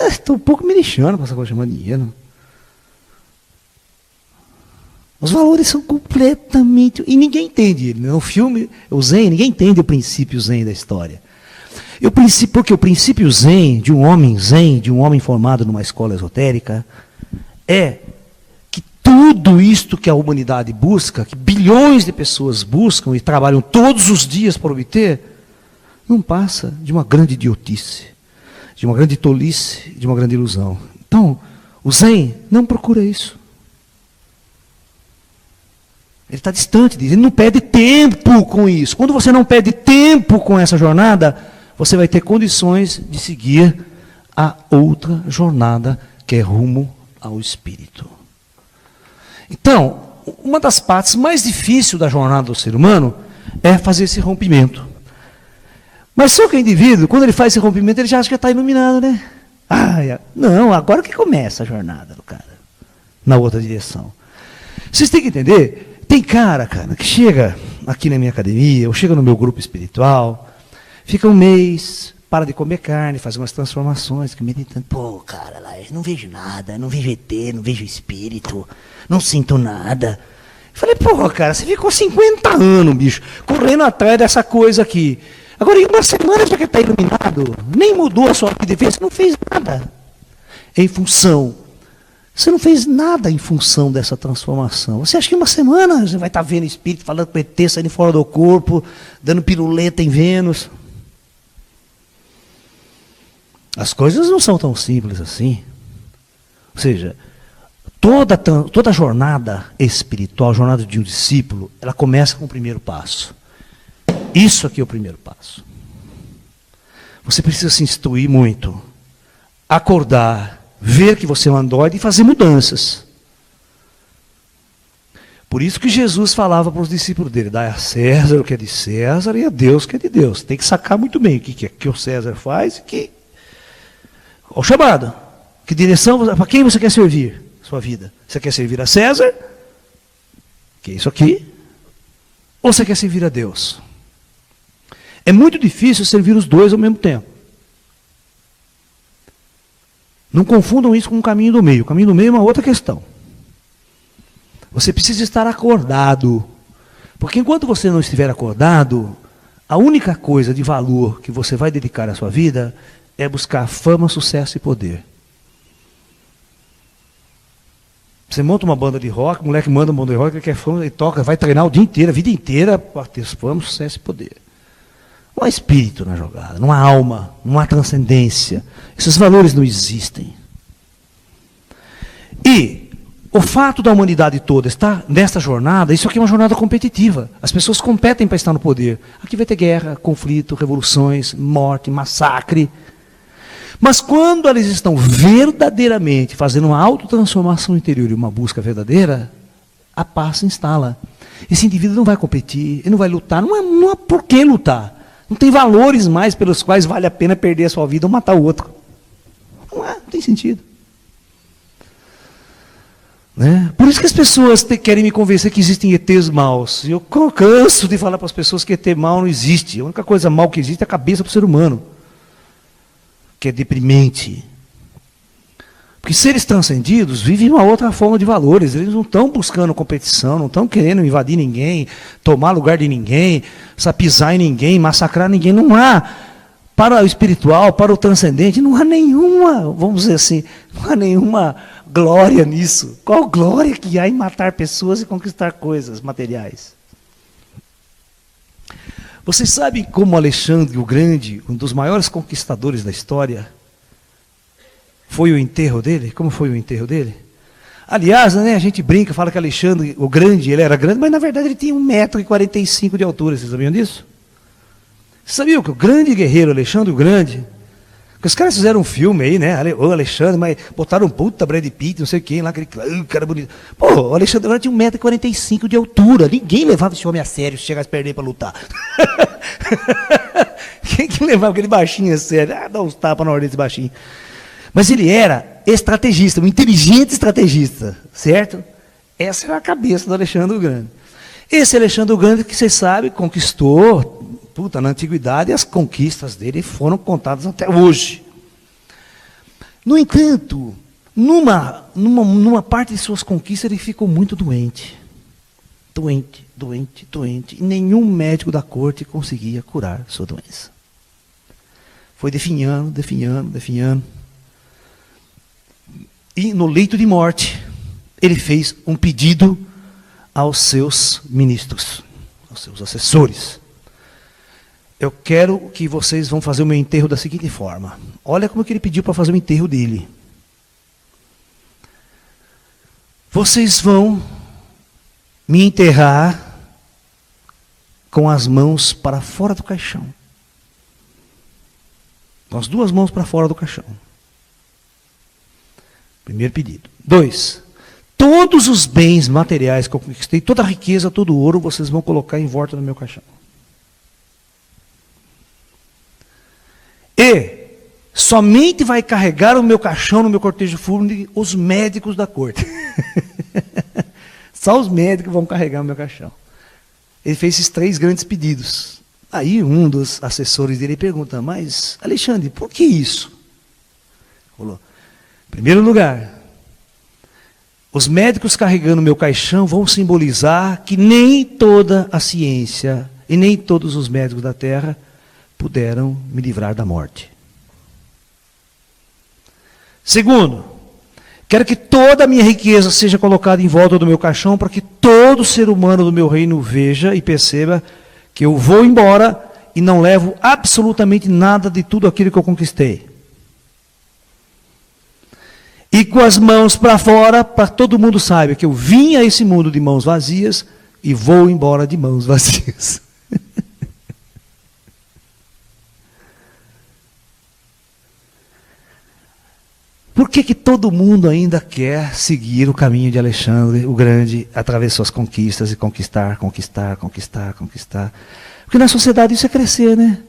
Estou um pouco me lixando com essa coisa chamada dinheiro. Os valores são completamente... E ninguém entende. No filme, o Zen, ninguém entende o princípio Zen da história. Porque o princípio Zen, de um homem formado numa escola esotérica, é que tudo isto que a humanidade busca, que bilhões de pessoas buscam e trabalham todos os dias para obter, não passa de uma grande idiotice, de uma grande tolice, de uma grande ilusão. Então, o Zen não procura isso. Ele está distante disso, ele não perde tempo com isso. Quando você não perde tempo com essa jornada, você vai ter condições de seguir a outra jornada, que é rumo ao espírito. Então, uma das partes mais difíceis da jornada do ser humano é fazer esse rompimento. Mas só que o indivíduo, quando ele faz esse rompimento, ele já acha que está iluminado, né? Não, agora que começa a jornada do cara, na outra direção. Vocês têm que entender, tem cara, que chega aqui na minha academia, ou chega no meu grupo espiritual, fica um mês, para de comer carne, faz umas transformações, que meditando. Pô, cara, lá eu não vejo nada, não vejo ET, não vejo espírito, não sinto nada. Eu falei, pô, cara, você ficou 50 anos, bicho, correndo atrás dessa coisa aqui. Agora, em uma semana já que está iluminado, nem mudou a sua vida, você não fez nada em função. Você não fez nada em função dessa transformação. Você acha que em uma semana você vai estar vendo espírito, falando com ET, saindo fora do corpo, dando piruleta em Vênus? As coisas não são tão simples assim. Ou seja, toda jornada espiritual, jornada de um discípulo, ela começa com o primeiro passo. Isso aqui é o primeiro passo. Você precisa se instruir muito. Acordar, ver que você é um androide e fazer mudanças. Por isso que Jesus falava para os discípulos dele, dai a César o que é de César e a Deus o que é de Deus. Tem que sacar muito bem o que o César faz e o chamado. Que direção, para quem você quer servir sua vida? Você quer servir a César? Que é isso aqui? Ou você quer servir a Deus? É muito difícil servir os dois ao mesmo tempo. Não confundam isso com o caminho do meio. O caminho do meio é uma outra questão. Você precisa estar acordado. Porque enquanto você não estiver acordado, a única coisa de valor que você vai dedicar à sua vida é buscar fama, sucesso e poder. Você monta uma banda de rock, o moleque manda uma banda de rock, ele quer fama, ele toca, vai treinar o dia inteiro, a vida inteira, para ter fama, sucesso e poder. Não há espírito na jogada, não há alma, não há transcendência. Esses valores não existem. E o fato da humanidade toda estar nesta jornada, isso aqui é uma jornada competitiva. As pessoas competem para estar no poder. Aqui vai ter guerra, conflito, revoluções, morte, massacre. Mas quando eles estão verdadeiramente fazendo uma autotransformação interior e uma busca verdadeira, a paz se instala. Esse indivíduo não vai competir, ele não vai lutar, não há por que lutar. Não tem valores mais pelos quais vale a pena perder a sua vida ou matar o outro. Não tem sentido. Né? Por isso que as pessoas querem me convencer que existem ETs maus. E eu canso de falar para as pessoas que ET mau não existe. A única coisa mal que existe é a cabeça do ser humano. Que é deprimente. Porque seres transcendidos vivem uma outra forma de valores. Eles não estão buscando competição, não estão querendo invadir ninguém, tomar lugar de ninguém, pisar em ninguém, massacrar ninguém. Não há, para o espiritual, para o transcendente, não há nenhuma, vamos dizer assim, não há nenhuma glória nisso. Qual glória que há em matar pessoas e conquistar coisas materiais? Vocês sabem como Alexandre o Grande, um dos maiores conquistadores da história, foi o enterro dele? Como foi o enterro dele? Aliás, né, a gente brinca, fala que Alexandre o Grande, ele era grande, mas na verdade ele tinha 1,45 m de altura, vocês sabiam disso? Sabia que o grande guerreiro Alexandre o Grande, que os caras fizeram um filme aí, né? O Alexandre, mas botaram um puta Brad Pitt, não sei quem lá, aquele cara bonito. Pô, o Alexandre o Grande tinha 1,45 m de altura. Ninguém levava esse homem a sério se chegasse a perder para lutar. Quem que levava aquele baixinho a sério? Ah, dá uns tapas na ordem desse baixinho. Mas ele era estrategista, um inteligente estrategista, certo? Essa era a cabeça do Alexandre o Grande. Esse Alexandre o Grande, que vocês sabem, conquistou, na antiguidade, e as conquistas dele foram contadas até hoje. No entanto, numa parte de suas conquistas, ele ficou muito doente. Doente. E nenhum médico da corte conseguia curar sua doença. Foi definhando. E no leito de morte, ele fez um pedido aos seus ministros, aos seus assessores. Eu quero que vocês vão fazer o meu enterro da seguinte forma. Olha como que ele pediu para fazer o enterro dele. Vocês vão me enterrar com as mãos para fora do caixão. Com as duas mãos para fora do caixão. Primeiro pedido. 2. Todos os bens materiais que eu conquistei, toda a riqueza, todo o ouro, vocês vão colocar em volta do meu caixão. E somente vai carregar o meu caixão no meu cortejo fúnebre os médicos da corte. Só os médicos vão carregar o meu caixão. Ele fez esses 3 grandes pedidos. Aí um dos assessores dele pergunta, mas Alexandre, por que isso? Falou, em primeiro lugar, os médicos carregando o meu caixão vão simbolizar que nem toda a ciência e nem todos os médicos da Terra puderam me livrar da morte. Segundo, quero que toda a minha riqueza seja colocada em volta do meu caixão para que todo ser humano do meu reino veja e perceba que eu vou embora e não levo absolutamente nada de tudo aquilo que eu conquistei. E com as mãos para fora, para todo mundo saiba que eu vim a esse mundo de mãos vazias e vou embora de mãos vazias. Por que todo mundo ainda quer seguir o caminho de Alexandre o Grande, através de suas conquistas e conquistar? Porque na sociedade isso é crescer, né?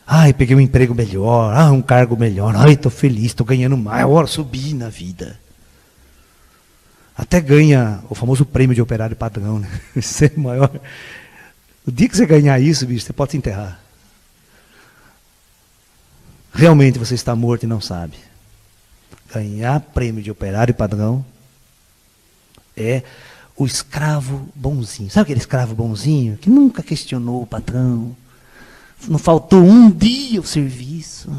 Ai, peguei um emprego melhor, um cargo melhor, estou feliz, estou ganhando mais, subi na vida. Até ganha o famoso prêmio de operário padrão, né? Isso é maior. O dia que você ganhar isso, bicho, você pode se enterrar. Realmente você está morto e não sabe. Ganhar prêmio de operário padrão é o escravo bonzinho. Sabe aquele escravo bonzinho que nunca questionou o patrão? Não faltou um dia o serviço.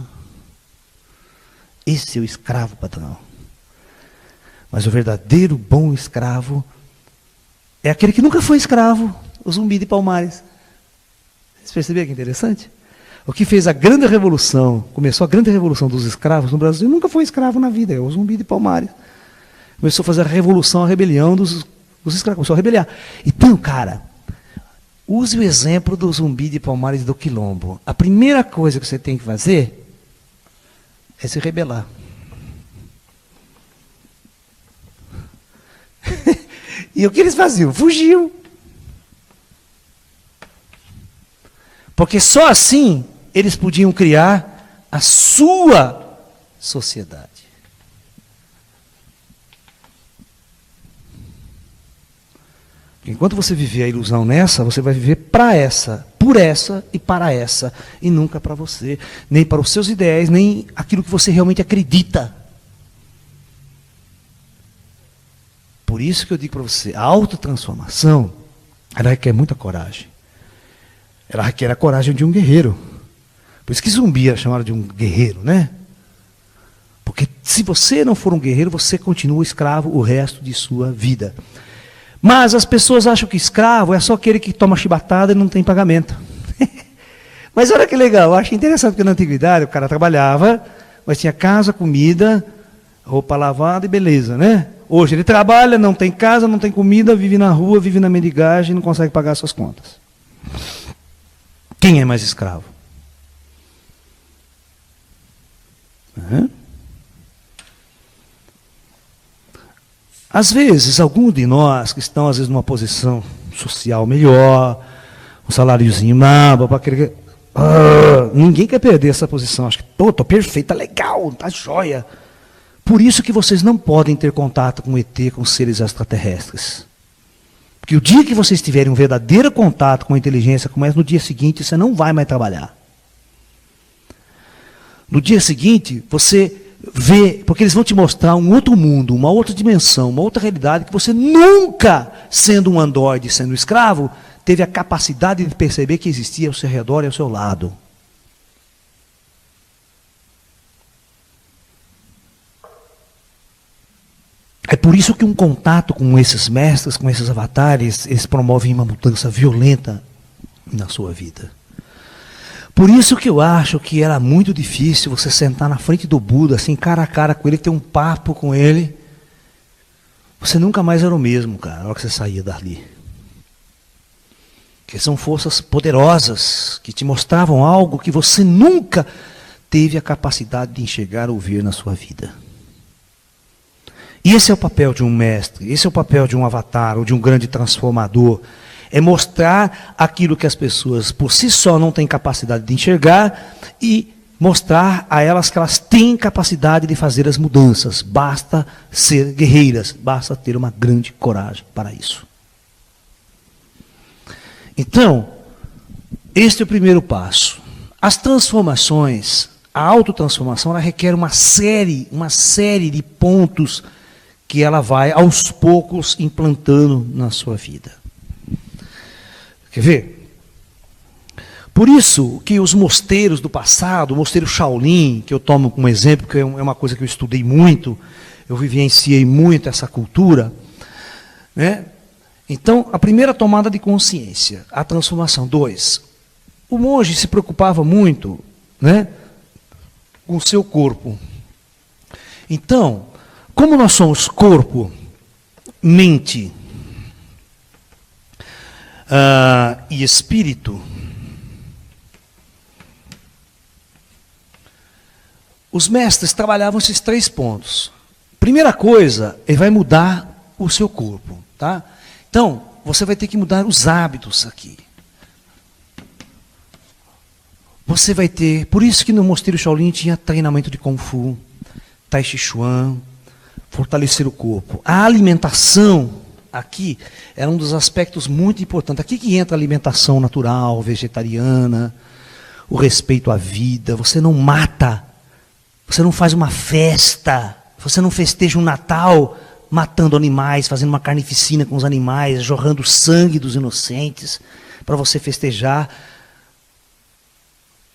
Esse é o escravo patrão. Mas o verdadeiro bom escravo é aquele que nunca foi escravo, o Zumbi de Palmares. Vocês perceberam que interessante? O que fez a grande revolução, começou a grande revolução dos escravos no Brasil, nunca foi escravo na vida, é o Zumbi de Palmares. Começou a fazer a revolução, a rebelião dos escravos, começou a rebeliar. Então, cara, use o exemplo do Zumbi de Palmares do Quilombo. A primeira coisa que você tem que fazer é se rebelar. E o que eles faziam? Fugiam. Porque só assim eles podiam criar a sua sociedade. Enquanto você viver a ilusão nessa, você vai viver para essa, por essa e para essa, e nunca para você, nem para os seus ideais, nem aquilo que você realmente acredita. Por isso que eu digo para você, a autotransformação, ela requer muita coragem. Ela requer a coragem de um guerreiro. Por isso que Zumbi era chamado de um guerreiro, né? Porque se você não for um guerreiro, você continua escravo o resto de sua vida. Mas as pessoas acham que escravo é só aquele que toma chibatada e não tem pagamento. Mas olha que legal, eu acho interessante que na antiguidade o cara trabalhava, mas tinha casa, comida, roupa lavada e beleza, né? Hoje ele trabalha, não tem casa, não tem comida, vive na rua, vive na mendigagem e não consegue pagar suas contas. Quem é mais escravo? Às vezes, algum de nós que estão, às vezes, numa posição social melhor, um saláriozinho, ninguém quer perder essa posição. Acho que estou perfeito, tá legal, tá jóia. Por isso que vocês não podem ter contato com ET, com seres extraterrestres. Porque o dia que vocês tiverem um verdadeiro contato com a inteligência, começa no dia seguinte, você não vai mais trabalhar. No dia seguinte, você vê, porque eles vão te mostrar um outro mundo, uma outra dimensão, uma outra realidade que você nunca, sendo um androide, sendo um escravo, teve a capacidade de perceber que existia ao seu redor e ao seu lado. É por isso que um contato com esses mestres, com esses avatares, eles promovem uma mudança violenta na sua vida. Por isso que eu acho que era muito difícil você sentar na frente do Buda, assim, cara a cara com ele, ter um papo com ele. Você nunca mais era o mesmo, cara, na hora que você saía dali. Porque são forças poderosas que te mostravam algo que você nunca teve a capacidade de enxergar ou ver na sua vida. E esse é o papel de um mestre, esse é o papel de um avatar ou de um grande transformador. É mostrar aquilo que as pessoas por si só não têm capacidade de enxergar e mostrar a elas que elas têm capacidade de fazer as mudanças. Basta ser guerreiras, basta ter uma grande coragem para isso. Então, este é o primeiro passo. As transformações, a autotransformação, ela requer uma série de pontos que ela vai aos poucos implantando na sua vida. Quer ver? Por isso que os mosteiros do passado, o mosteiro Shaolin, que eu tomo como exemplo, que é uma coisa que eu estudei muito, eu vivenciei muito essa cultura, né? Então, a primeira tomada de consciência, a transformação. 2, o monge se preocupava muito, né, com o seu corpo. Então, como nós somos corpo, mente e espírito, os mestres trabalhavam esses 3 pontos. Primeira coisa, ele vai mudar o seu corpo, tá? Então, você vai ter que mudar os hábitos aqui. Você vai ter, por isso que no mosteiro Shaolin tinha treinamento de Kung Fu, Tai Chi Chuan, fortalecer o corpo. A alimentação aqui era um dos aspectos muito importantes. Aqui que entra a alimentação natural, vegetariana, o respeito à vida. Você não mata, você não faz uma festa, você não festeja um Natal matando animais, fazendo uma carnificina com os animais, jorrando sangue dos inocentes, para você festejar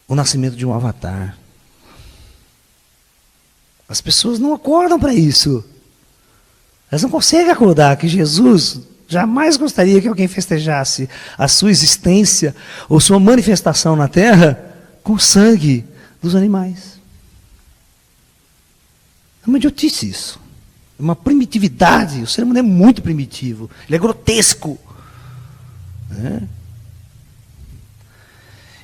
o nascimento de um avatar. As pessoas não acordam para isso. Elas não conseguem acordar que Jesus jamais gostaria que alguém festejasse a sua existência ou sua manifestação na terra com sangue dos animais. É uma idiotice isso. É uma primitividade. O ser humano é muito primitivo. Ele é grotesco.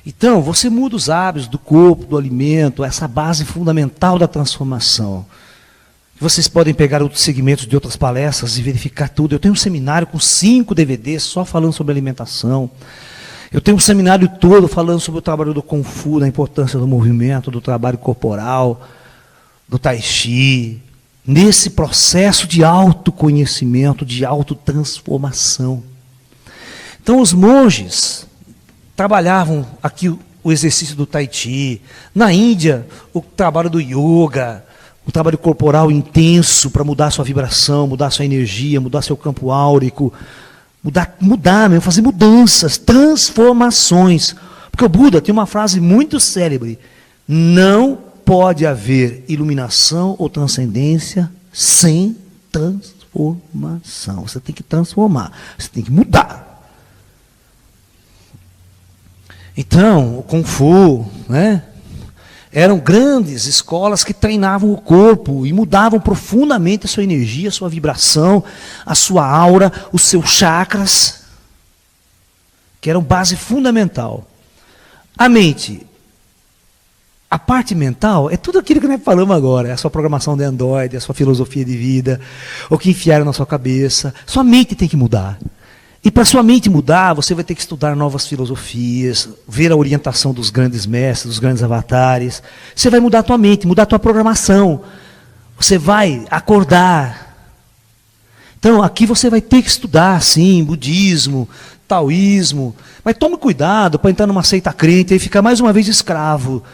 Então, você muda os hábitos do corpo, do alimento, essa base fundamental da transformação. Vocês podem pegar outros segmentos de outras palestras e verificar tudo. Eu tenho um seminário com 5 DVDs só falando sobre alimentação. Eu tenho um seminário todo falando sobre o trabalho do Kung Fu, da importância do movimento, do trabalho corporal, do Tai Chi, nesse processo de autoconhecimento, de autotransformação. Então os monges trabalhavam aqui o exercício do Tai Chi, na Índia o trabalho do Yoga, um trabalho corporal intenso para mudar sua vibração, mudar sua energia, mudar seu campo áurico, mudar mesmo, fazer mudanças, transformações. Porque o Buda tem uma frase muito célebre: não pode haver iluminação ou transcendência sem transformação. Você tem que transformar, você tem que mudar. Então, o Kung Fu, né? Eram grandes escolas que treinavam o corpo e mudavam profundamente a sua energia, a sua vibração, a sua aura, os seus chakras, que eram base fundamental. A mente, a parte mental, é tudo aquilo que nós falamos agora. É a sua programação de Android, é a sua filosofia de vida, o que enfiaram na sua cabeça. Sua mente tem que mudar. E para sua mente mudar, você vai ter que estudar novas filosofias, ver a orientação dos grandes mestres, dos grandes avatares. Você vai mudar a tua mente, mudar a tua programação. Você vai acordar. Então, aqui você vai ter que estudar, sim, budismo, taoísmo. Mas tome cuidado para entrar numa seita crente e ficar mais uma vez escravo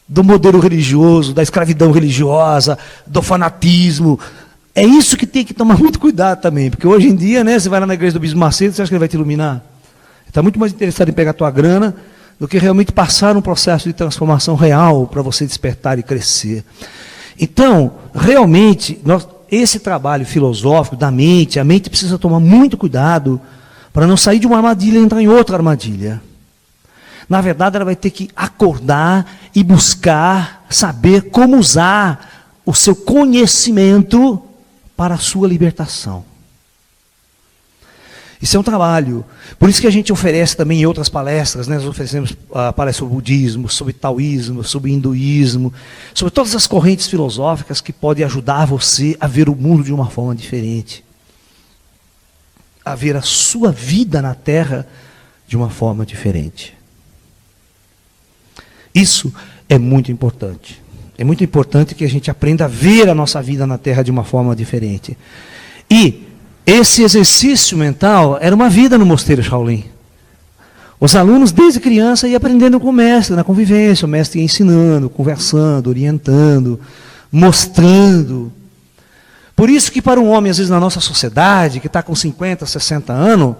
do modelo religioso, da escravidão religiosa, do fanatismo. É isso que tem que tomar muito cuidado também, porque hoje em dia, né, você vai lá na igreja do Bispo Macedo, você acha que ele vai te iluminar? Ele está muito mais interessado em pegar a tua grana do que realmente passar um processo de transformação real para você despertar e crescer. Então, realmente, esse trabalho filosófico da mente, a mente precisa tomar muito cuidado para não sair de uma armadilha e entrar em outra armadilha. Na verdade, ela vai ter que acordar e buscar saber como usar o seu conhecimento para a sua libertação. Isso é um trabalho. Por isso que a gente oferece também em outras palestras, né? Nós oferecemos palestras sobre budismo, sobre taoísmo, sobre hinduísmo, sobre todas as correntes filosóficas que podem ajudar você a ver o mundo de uma forma diferente. A ver a sua vida na Terra de uma forma diferente. Isso é muito importante. É muito importante que a gente aprenda a ver a nossa vida na Terra de uma forma diferente. E esse exercício mental era uma vida no mosteiro Shaolin. Os alunos, desde criança, iam aprendendo com o mestre, na convivência. O mestre ia ensinando, conversando, orientando, mostrando. Por isso que para um homem, às vezes, na nossa sociedade, que está com 50, 60 anos,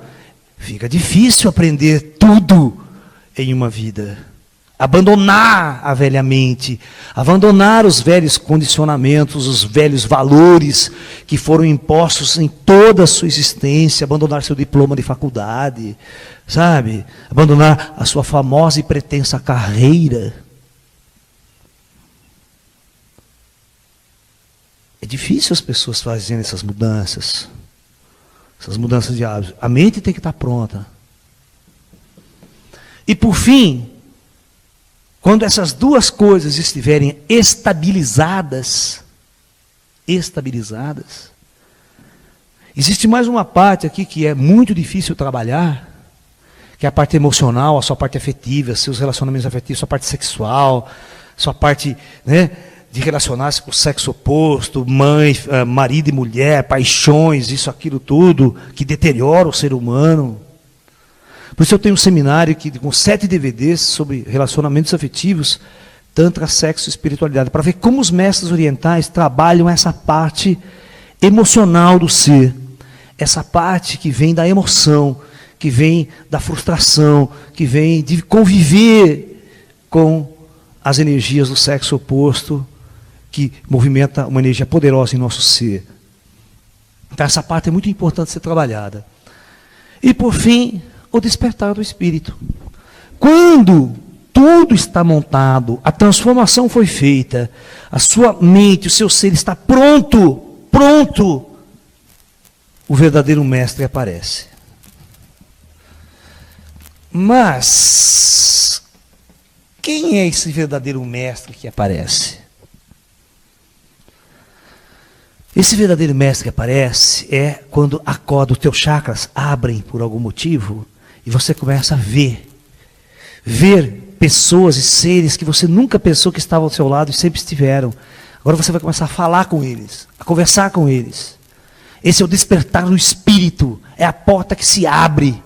fica difícil aprender tudo em uma vida. Abandonar a velha mente, abandonar os velhos condicionamentos, os velhos valores que foram impostos em toda a sua existência, abandonar seu diploma de faculdade, sabe? Abandonar a sua famosa e pretensa carreira. É difícil as pessoas fazerem essas mudanças de hábitos. A mente tem que estar pronta. E por fim, quando essas duas coisas estiverem estabilizadas, existe mais uma parte aqui que é muito difícil trabalhar, que é a parte emocional, a sua parte afetiva, seus relacionamentos afetivos, sua parte sexual, sua parte, né, de relacionar-se com o sexo oposto, mãe, marido e mulher, paixões, isso, aquilo tudo, que deteriora o ser humano. Por isso eu tenho um seminário com 7 DVDs sobre relacionamentos afetivos, tantra, sexo e espiritualidade, para ver como os mestres orientais trabalham essa parte emocional do ser, essa parte que vem da emoção, que vem da frustração, que vem de conviver com as energias do sexo oposto, que movimenta uma energia poderosa em nosso ser. Então essa parte é muito importante ser trabalhada. E por fim, o despertar do espírito. Quando tudo está montado, a transformação foi feita, a sua mente, o seu ser está pronto, o verdadeiro mestre aparece. Mas quem é esse verdadeiro mestre que aparece? Esse verdadeiro mestre que aparece é quando acorda, os teus chakras abrem por algum motivo e você começa a ver pessoas e seres que você nunca pensou que estavam ao seu lado e sempre estiveram. Agora você vai começar a falar com eles, a conversar com eles. Esse é o despertar do espírito, é a porta que se abre.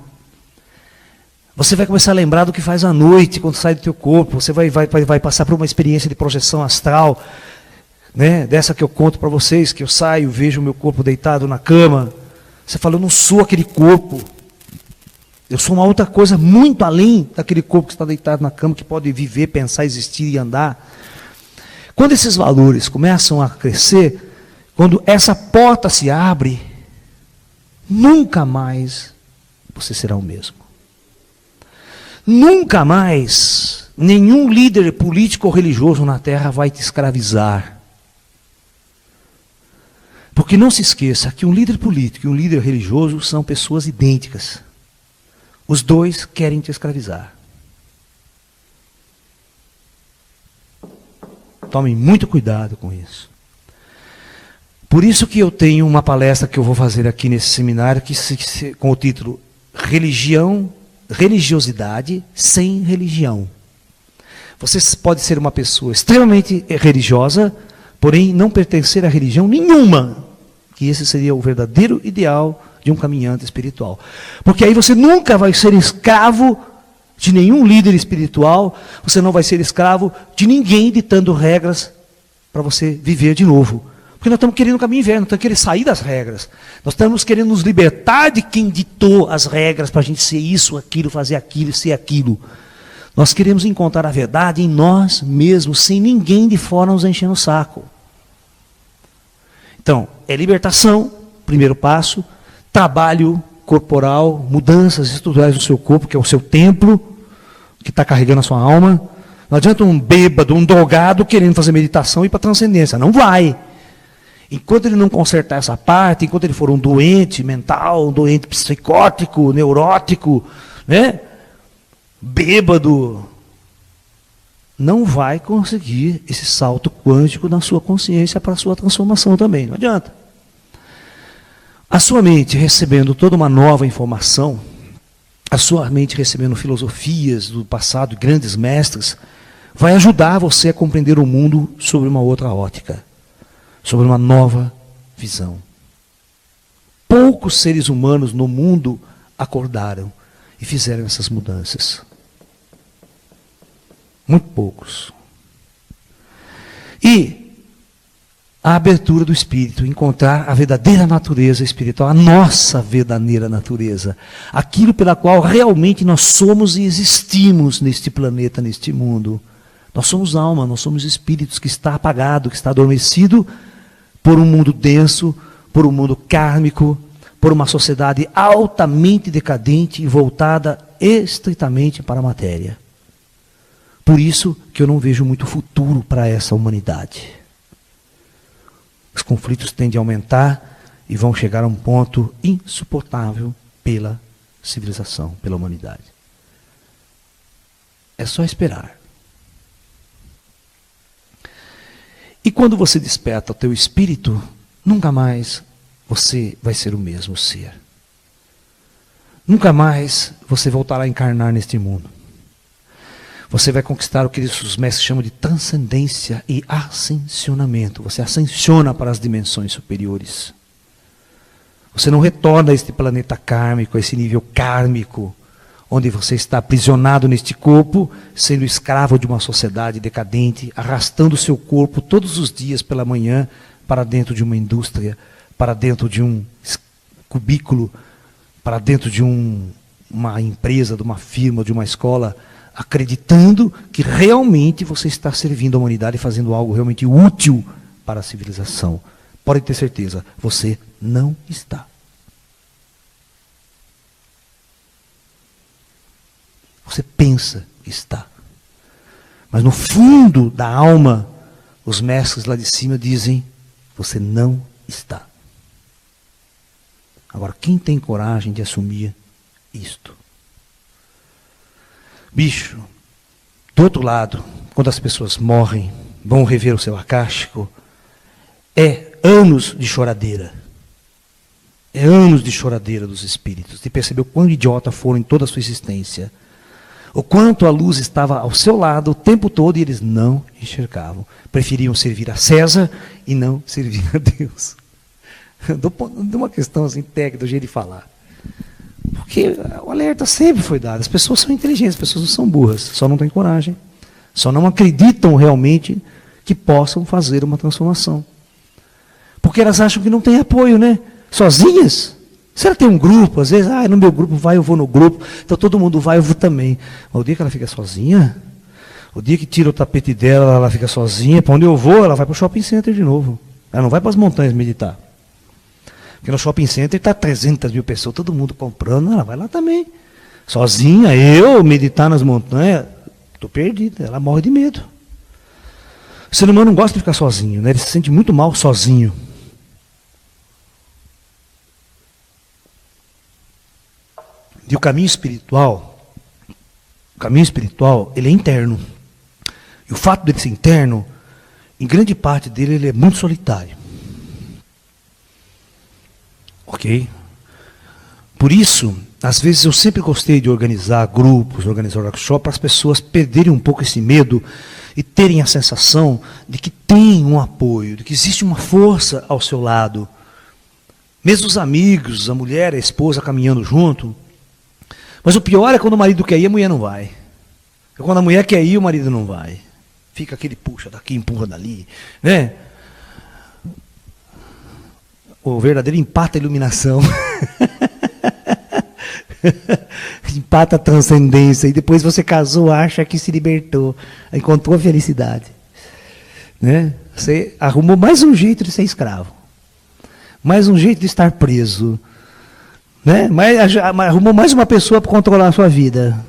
Você vai começar a lembrar do que faz à noite, quando sai do teu corpo. Você vai passar por uma experiência de projeção astral, né? Dessa que eu conto para vocês, que eu saio, vejo o meu corpo deitado na cama. Você fala, eu não sou aquele corpo. Eu sou uma outra coisa muito além daquele corpo que está deitado na cama, que pode viver, pensar, existir e andar. Quando esses valores começam a crescer, quando essa porta se abre, nunca mais você será o mesmo. Nunca mais nenhum líder político ou religioso na Terra vai te escravizar. Porque não se esqueça que um líder político e um líder religioso são pessoas idênticas. Os dois querem te escravizar. Tomem muito cuidado com isso. Por isso que eu tenho uma palestra que eu vou fazer aqui nesse seminário, com o título Religiosidade sem religião. Você pode ser uma pessoa extremamente religiosa, porém não pertencer a religião nenhuma, que esse seria o verdadeiro ideal de um caminhante espiritual. Porque aí você nunca vai ser escravo de nenhum líder espiritual, você não vai ser escravo de ninguém ditando regras para você viver de novo. Porque nós estamos querendo o caminho inverno, nós estamos querendo sair das regras. Nós estamos querendo nos libertar de quem ditou as regras para a gente ser isso, aquilo, fazer aquilo, ser aquilo. Nós queremos encontrar a verdade em nós mesmos, sem ninguém de fora nos enchendo o saco. Então, é libertação, primeiro passo, trabalho corporal, mudanças estruturais do seu corpo, que é o seu templo, que está carregando a sua alma. Não adianta um bêbado, um drogado querendo fazer meditação e ir para a transcendência. Não vai. Enquanto ele não consertar essa parte, enquanto ele for um doente mental, um doente psicótico, neurótico, né? Bêbado, não vai conseguir esse salto quântico na sua consciência para a sua transformação também. Não adianta. A sua mente recebendo toda uma nova informação, a sua mente recebendo filosofias do passado, grandes mestres, vai ajudar você a compreender o mundo sobre uma outra ótica, sobre uma nova visão. Poucos seres humanos no mundo acordaram e fizeram essas mudanças. Muito poucos. E a abertura do espírito, encontrar a verdadeira natureza espiritual, a nossa verdadeira natureza, aquilo pela qual realmente nós somos e existimos neste planeta, neste mundo. Nós somos alma, nós somos espíritos que está apagado, que está adormecido por um mundo denso, por um mundo kármico, por uma sociedade altamente decadente e voltada estritamente para a matéria. Por isso que eu não vejo muito futuro para essa humanidade. Os conflitos tendem a aumentar e vão chegar a um ponto insuportável pela civilização, pela humanidade. É só esperar. E quando você desperta o teu espírito, nunca mais você vai ser o mesmo ser. Nunca mais você voltará a encarnar neste mundo. Você vai conquistar o que os mestres chamam de transcendência e ascensionamento. Você ascensiona para as dimensões superiores. Você não retorna a este planeta kármico, a esse nível kármico, onde você está aprisionado neste corpo, sendo escravo de uma sociedade decadente, arrastando o seu corpo todos os dias pela manhã para dentro de uma indústria, para dentro de um cubículo, para dentro de uma empresa, de uma firma, de uma escola, acreditando que realmente você está servindo a humanidade e fazendo algo realmente útil para a civilização. Pode ter certeza, você não está. Você pensa que está. Mas no fundo da alma, os mestres lá de cima dizem, você não está. Agora, quem tem coragem de assumir isto? Bicho, do outro lado, quando as pessoas morrem, vão rever o seu acástico, é anos de choradeira. É anos de choradeira dos espíritos, de perceber o quão idiota foram em toda a sua existência. O quanto a luz estava ao seu lado o tempo todo e eles não enxergavam. Preferiam servir a César e não servir a Deus. De uma questão assim técnica, do jeito de falar. Porque o alerta sempre foi dado. As pessoas são inteligentes, as pessoas não são burras, só não têm coragem. Só não acreditam realmente que possam fazer uma transformação. Porque elas acham que não tem apoio, né? Sozinhas. Se ela tem um grupo, às vezes, no meu grupo vai, eu vou no grupo, então todo mundo vai, eu vou também. Mas o dia que ela fica sozinha, o dia que tira o tapete dela, ela fica sozinha, para onde eu vou, ela vai para o shopping center de novo. Ela não vai para as montanhas meditar. Porque no shopping center está 300 mil pessoas, todo mundo comprando, ela vai lá também. Sozinha, eu meditar nas montanhas, estou perdida, ela morre de medo. O ser humano não gosta de ficar sozinho, né? Ele se sente muito mal sozinho. E o caminho espiritual, ele é interno. E o fato dele ser interno, em grande parte dele, ele é muito solitário. Ok? Por isso, às vezes eu sempre gostei de organizar grupos, organizar workshops, para as pessoas perderem um pouco esse medo e terem a sensação de que tem um apoio, de que existe uma força ao seu lado. Mesmo os amigos, a mulher, a esposa caminhando junto. Mas o pior é quando o marido quer ir, a mulher não vai. É quando a mulher quer ir, o marido não vai. Fica aquele puxa daqui, empurra dali, né? O verdadeiro empata a iluminação. Empata a transcendência. E depois você casou, acha que se libertou. Encontrou a felicidade. Né? Você arrumou mais um jeito de ser escravo. Mais um jeito de estar preso. Né? Arrumou mais uma pessoa para controlar a sua vida.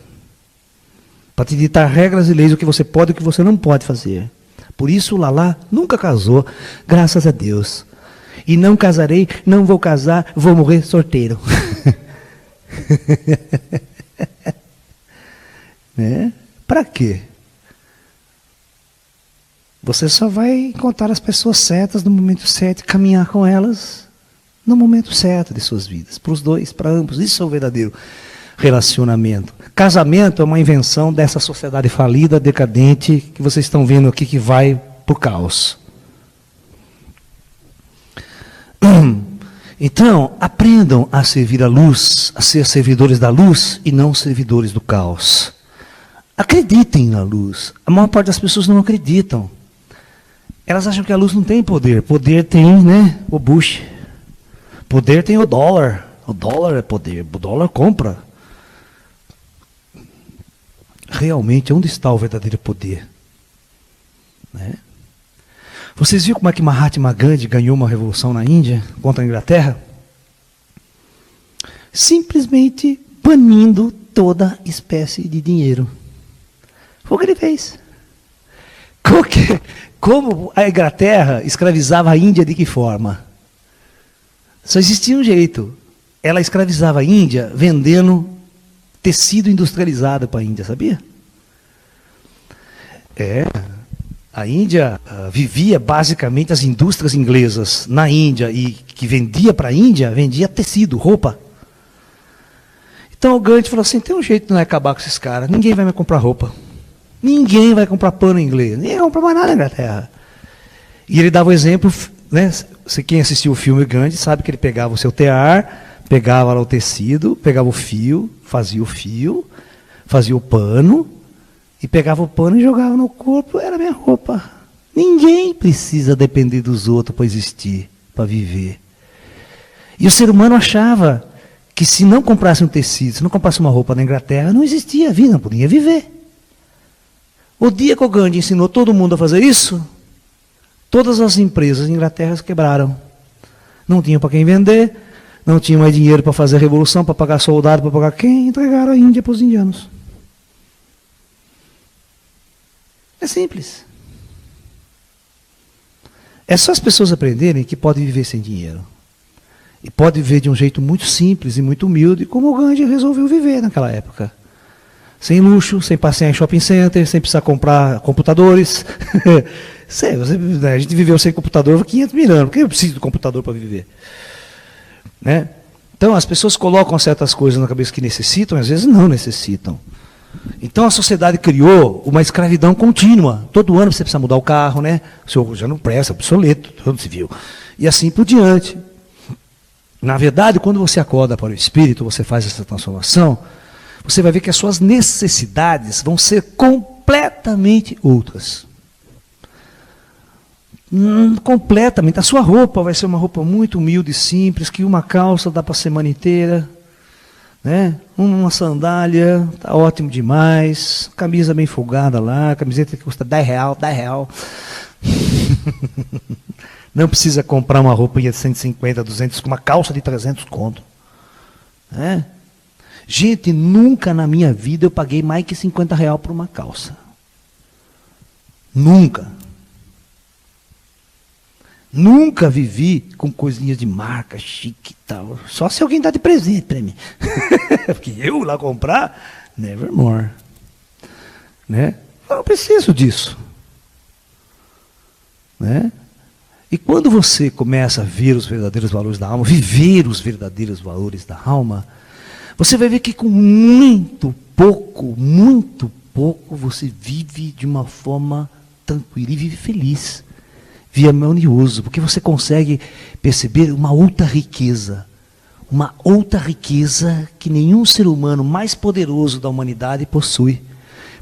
Para te ditar regras e leis, o que você pode e o que você não pode fazer. Por isso o Lalá nunca casou, graças a Deus. E não casarei, não vou casar, vou morrer solteiro. Né? Para quê? Você só vai encontrar as pessoas certas no momento certo e caminhar com elas no momento certo de suas vidas. Para os dois, para ambos. Isso é o verdadeiro relacionamento. Casamento é uma invenção dessa sociedade falida, decadente, que vocês estão vendo aqui, que vai para o caos. Então, aprendam a servir a luz, a ser servidores da luz e não servidores do caos. Acreditem na luz. A maior parte das pessoas não acreditam. Elas acham que a luz não tem poder. Poder tem, né, o Bush. Poder tem o dólar. O dólar é poder. O dólar compra. Realmente, onde está o verdadeiro poder? Né? Vocês viram como é que Mahatma Gandhi ganhou uma revolução na Índia contra a Inglaterra? Simplesmente banindo toda espécie de dinheiro. Foi o que ele fez. Como a Inglaterra escravizava a Índia de que forma? Só existia um jeito. Ela escravizava a Índia vendendo tecido industrializado para a Índia, sabia? A Índia vivia basicamente as indústrias inglesas na Índia e que vendia para a Índia, vendia tecido, roupa. Então o Gandhi falou assim, tem um jeito de não acabar com esses caras, ninguém vai me comprar roupa. Ninguém vai comprar pano inglês, ninguém vai comprar mais nada na Inglaterra. E ele dava o exemplo, né? Quem assistiu o filme Gandhi sabe que ele pegava o seu tear, pegava lá o tecido, pegava o fio, fazia o pano, e pegava o pano e jogava no corpo, era a minha roupa. Ninguém precisa depender dos outros para existir, para viver. E o ser humano achava que se não comprasse um tecido, se não comprasse uma roupa na Inglaterra, não existia vida, não podia viver. O dia que o Gandhi ensinou todo mundo a fazer isso, todas as empresas na Inglaterra quebraram. Não tinham para quem vender, não tinham mais dinheiro para fazer a revolução, para pagar soldado, para pagar quem, entregaram a Índia para os indianos. É simples. É só as pessoas aprenderem que podem viver sem dinheiro. E podem viver de um jeito muito simples e muito humilde, como o Gandhi resolveu viver naquela época. Sem luxo, sem passear em shopping center, sem precisar comprar computadores. A gente viveu sem computador há 500 mil anos. Por que eu preciso de computador para viver? Né? Então as pessoas colocam certas coisas na cabeça que necessitam, às vezes não necessitam. Então a sociedade criou uma escravidão contínua. Todo ano você precisa mudar o carro, né? O senhor já não presta, é obsoleto, todo se viu. E assim por diante. Na verdade, quando você acorda para o espírito, você faz essa transformação, você vai ver que as suas necessidades vão ser completamente outras. Completamente. A sua roupa vai ser uma roupa muito humilde e simples, que uma calça dá para a semana inteira. Né? Uma sandália, tá ótimo demais. Camisa bem folgada lá, camiseta que custa R$10, R$10. Não precisa comprar uma roupinha de 150, 200, com uma calça de 300 conto. Né? Gente, nunca na minha vida eu paguei mais que R$50 por uma calça. Nunca. Nunca vivi com coisinhas de marca, chique e tal. Só se alguém dá de presente para mim. Porque eu lá comprar, nevermore. Né? Eu não preciso disso. né? E quando você começa a ver os verdadeiros valores da alma, viver os verdadeiros valores da alma, você vai ver que com muito pouco, você vive de uma forma tranquila e vive feliz, vive harmonioso, porque você consegue perceber uma outra riqueza que nenhum ser humano mais poderoso da humanidade possui.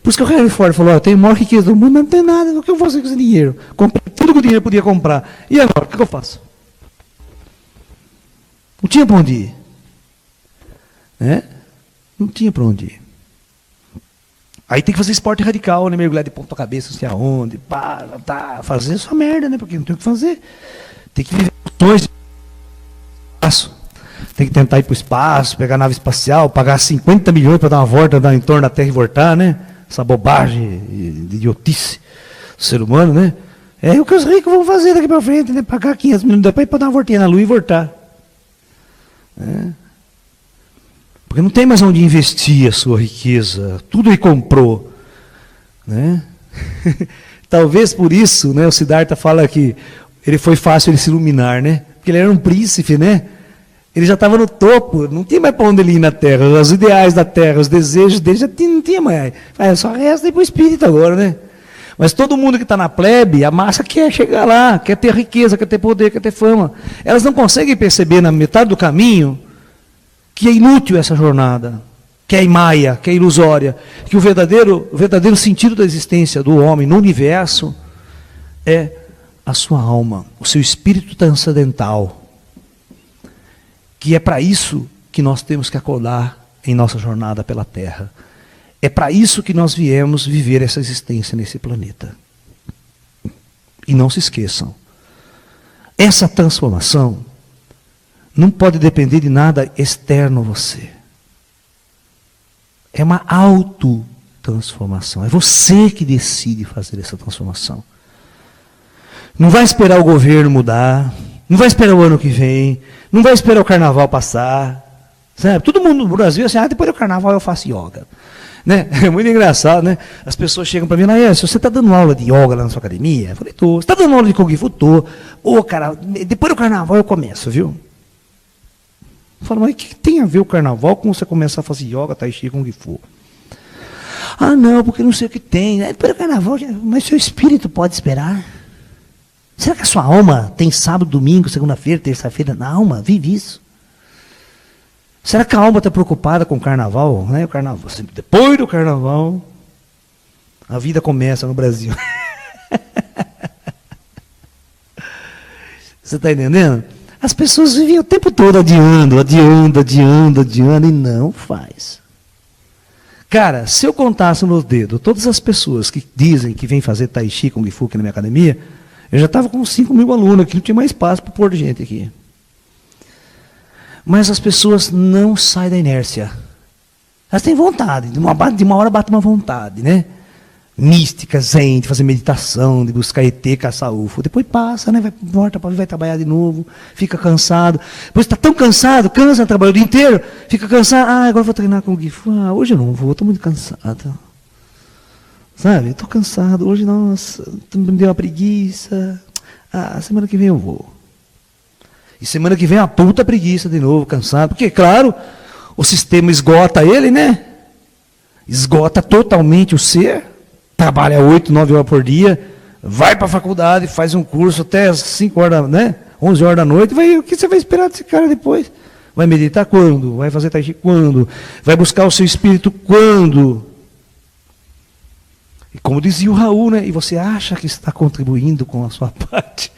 Por isso que o Henry Ford falou, eu tenho a maior riqueza do mundo, mas não tem nada, o que eu vou fazer com esse dinheiro? Comprei tudo que o dinheiro podia comprar. E agora, o que eu faço? Não tinha para onde ir. Né? Não tinha para onde ir. Aí tem que fazer esporte radical, né? Mergulhar de ponta cabeça, não sei aonde, fazer sua merda, né? Porque não tem o que fazer. Tem que viver sonhos de espaço. Tem que tentar ir para o espaço, pegar nave espacial, pagar 50 milhões para dar uma volta em torno da Terra e voltar, né? Essa bobagem de idiotice do ser humano, né? É o que os ricos vão fazer daqui para frente, né? Pagar 500 milhões depois para dar uma voltinha na Lua e voltar. Porque não tem mais onde investir a sua riqueza. Tudo ele comprou. Né? Talvez por isso, né, o Siddhartha fala que ele foi fácil ele se iluminar, né? Porque ele era um príncipe, né? Ele já estava no topo, não tinha mais para onde ele ir na Terra. Os ideais da Terra, os desejos dele já não tinha mais. Só resta ir para o espírito agora, né? Mas todo mundo que está na plebe, a massa quer chegar lá, quer ter riqueza, quer ter poder, quer ter fama. Elas não conseguem perceber na metade do caminho que é inútil essa jornada, que é maia, que é ilusória, que o verdadeiro sentido da existência do homem no universo é a sua alma, o seu espírito transcendental. Que é para isso que nós temos que acordar em nossa jornada pela Terra. É para isso que nós viemos viver essa existência nesse planeta. E não se esqueçam, essa transformação não pode depender de nada externo a você. É uma autotransformação. É você que decide fazer essa transformação. Não vai esperar o governo mudar, não vai esperar o ano que vem, não vai esperar o carnaval passar. Sabe? Todo mundo no Brasil assim, depois do carnaval eu faço yoga. Né? É muito engraçado, né? As pessoas chegam para mim, se você está dando aula de yoga lá na sua academia? Eu falei, estou. Você está dando aula de Kung Fu? Estou. Cara, depois do carnaval eu começo, viu? Eu falo, mas o que tem a ver o carnaval com você começar a fazer yoga, tai chi, Kung Fu? Não, porque não sei o que tem. Depois do carnaval, mas seu espírito pode esperar. Será que a sua alma tem sábado, domingo, segunda-feira, terça-feira na alma? Vive isso. Será que a alma está preocupada com o carnaval? Né? O carnaval, depois do carnaval, a vida começa no Brasil. Você está entendendo? As pessoas vivem o tempo todo adiando, e não faz. Cara, se eu contasse nos dedos todas as pessoas que dizem que vêm fazer tai chi, Kung Fu aqui na minha academia, eu já estava com 5.000 alunos aqui, não tinha mais espaço para pôr gente aqui. Mas as pessoas não saem da inércia. Elas têm vontade, de uma hora bate uma vontade, né? Mística, zen, de fazer meditação, de buscar ET, caçar UFO. Depois passa, né? Vai trabalhar de novo, fica cansado. Depois está tão cansado, trabalhou o dia inteiro, fica cansado. Agora vou treinar com o Gifu. Hoje eu não vou, estou muito cansado. Sabe, estou cansado, hoje, nossa, me deu uma preguiça. Semana que vem eu vou. E semana que vem a puta preguiça de novo, cansado. Porque, claro, o sistema esgota ele, né? Esgota totalmente o ser. Trabalha 8, 9 horas por dia. Vai para a faculdade, faz um curso até as 5 horas, né? 11 horas da noite. O que você vai esperar desse cara depois? Vai meditar quando? Vai fazer tai chi quando? Vai buscar o seu espírito quando? E como dizia o Raul, né? E você acha que está contribuindo com a sua parte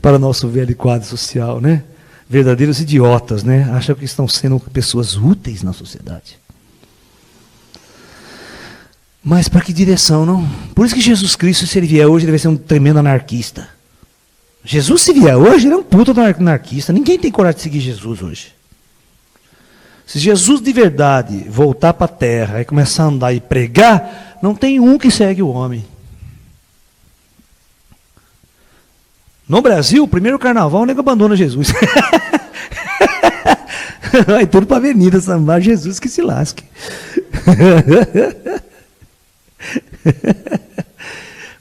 para o nosso velho quadro social, né? Verdadeiros idiotas, né? Acham que estão sendo pessoas úteis na sociedade. Mas para que direção, não? Por isso que Jesus Cristo, se ele vier hoje, ele vai ser um tremendo anarquista. Jesus, se vier hoje, ele é um puta anarquista. Ninguém tem coragem de seguir Jesus hoje. Se Jesus de verdade voltar para a terra e começar a andar e pregar, não tem um que segue o homem. No Brasil, o primeiro carnaval, o nego abandona Jesus. Vai tudo para a avenida sambar, Jesus que se lasque.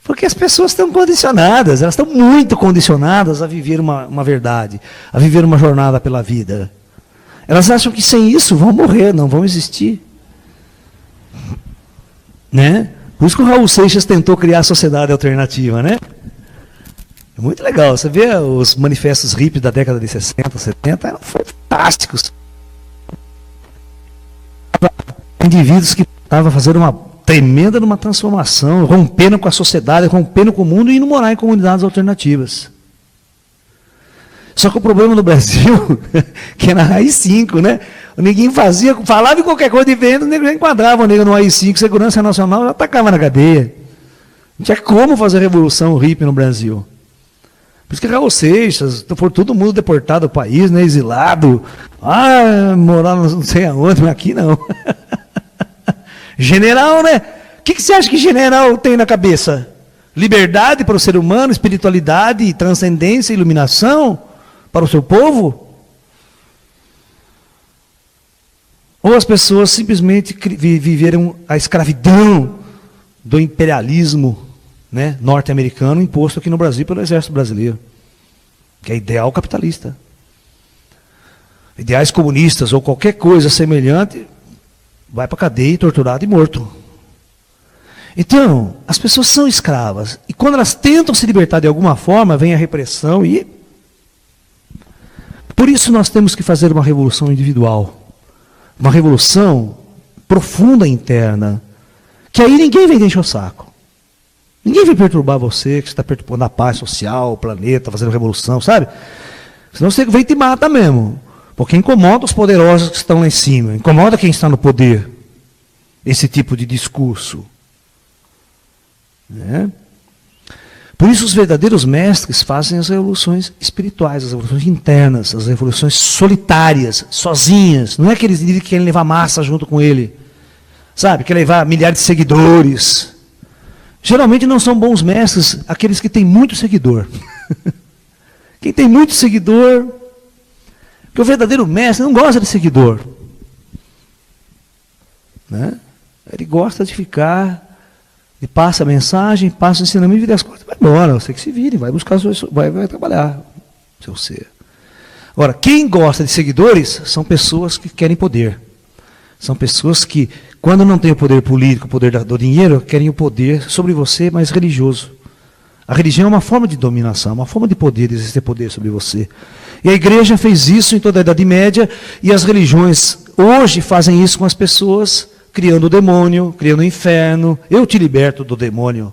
Porque as pessoas estão condicionadas, elas estão muito condicionadas a viver uma verdade, a viver uma jornada pela vida. Elas acham que sem isso vão morrer, não vão existir. Né? Por isso que o Raul Seixas tentou criar a sociedade alternativa, né? É muito legal, você vê os manifestos hippies da década de 60, 70, eram fantásticos. Indivíduos que estavam fazendo uma tremenda numa transformação, rompendo com a sociedade, rompendo com o mundo e indo morar em comunidades alternativas. Só que o problema no Brasil, que é na AI-5, né? O neguinho falava em qualquer coisa de venda, o nego já enquadrava o nego no AI-5, Segurança Nacional, já atacava na cadeia. Não tinha como fazer revolução hippie no Brasil. Por isso que Raul Seixas, foi todo mundo deportado do país, né? Exilado. Ah, morar não sei aonde, mas aqui não. General, né? O que você acha que general tem na cabeça? Liberdade para o ser humano, espiritualidade, transcendência, iluminação para o seu povo? Ou as pessoas simplesmente viveram a escravidão do imperialismo, né, norte-americano imposto aqui no Brasil pelo exército brasileiro, que é ideal capitalista. Ideais comunistas ou qualquer coisa semelhante vai para a cadeia, torturado e morto. Então, as pessoas são escravas. E quando elas tentam se libertar de alguma forma, vem a repressão e... Por isso nós temos que fazer uma revolução individual. Uma revolução profunda interna. Que aí ninguém vem encher o saco. Ninguém vem perturbar você, que você está perturbando a paz social, o planeta, fazendo revolução, sabe? Senão você vem e te mata mesmo. Porque incomoda os poderosos que estão lá em cima, incomoda quem está no poder. Esse tipo de discurso. Né? Por isso os verdadeiros mestres fazem as revoluções espirituais, as revoluções internas, as revoluções solitárias, sozinhas. Não é aqueles que querem levar massa junto com ele. Sabe? Quer levar milhares de seguidores. Geralmente não são bons mestres aqueles que têm muito seguidor. Quem tem muito seguidor... Porque o verdadeiro mestre não gosta de seguidor. Né? Ele gosta de ficar, ele passa a mensagem, passa o ensinamento, vira as coisas, vai embora, você que se vire, vai buscar, vai trabalhar seu ser. Agora, quem gosta de seguidores são pessoas que querem poder. São pessoas que, quando não tem o poder político, o poder do dinheiro, querem o poder sobre você, mas religioso. A religião é uma forma de dominação, uma forma de poder, de exercer poder sobre você. E a igreja fez isso em toda a Idade Média, e as religiões hoje fazem isso com as pessoas, criando o demônio, criando o inferno. Eu te liberto do demônio.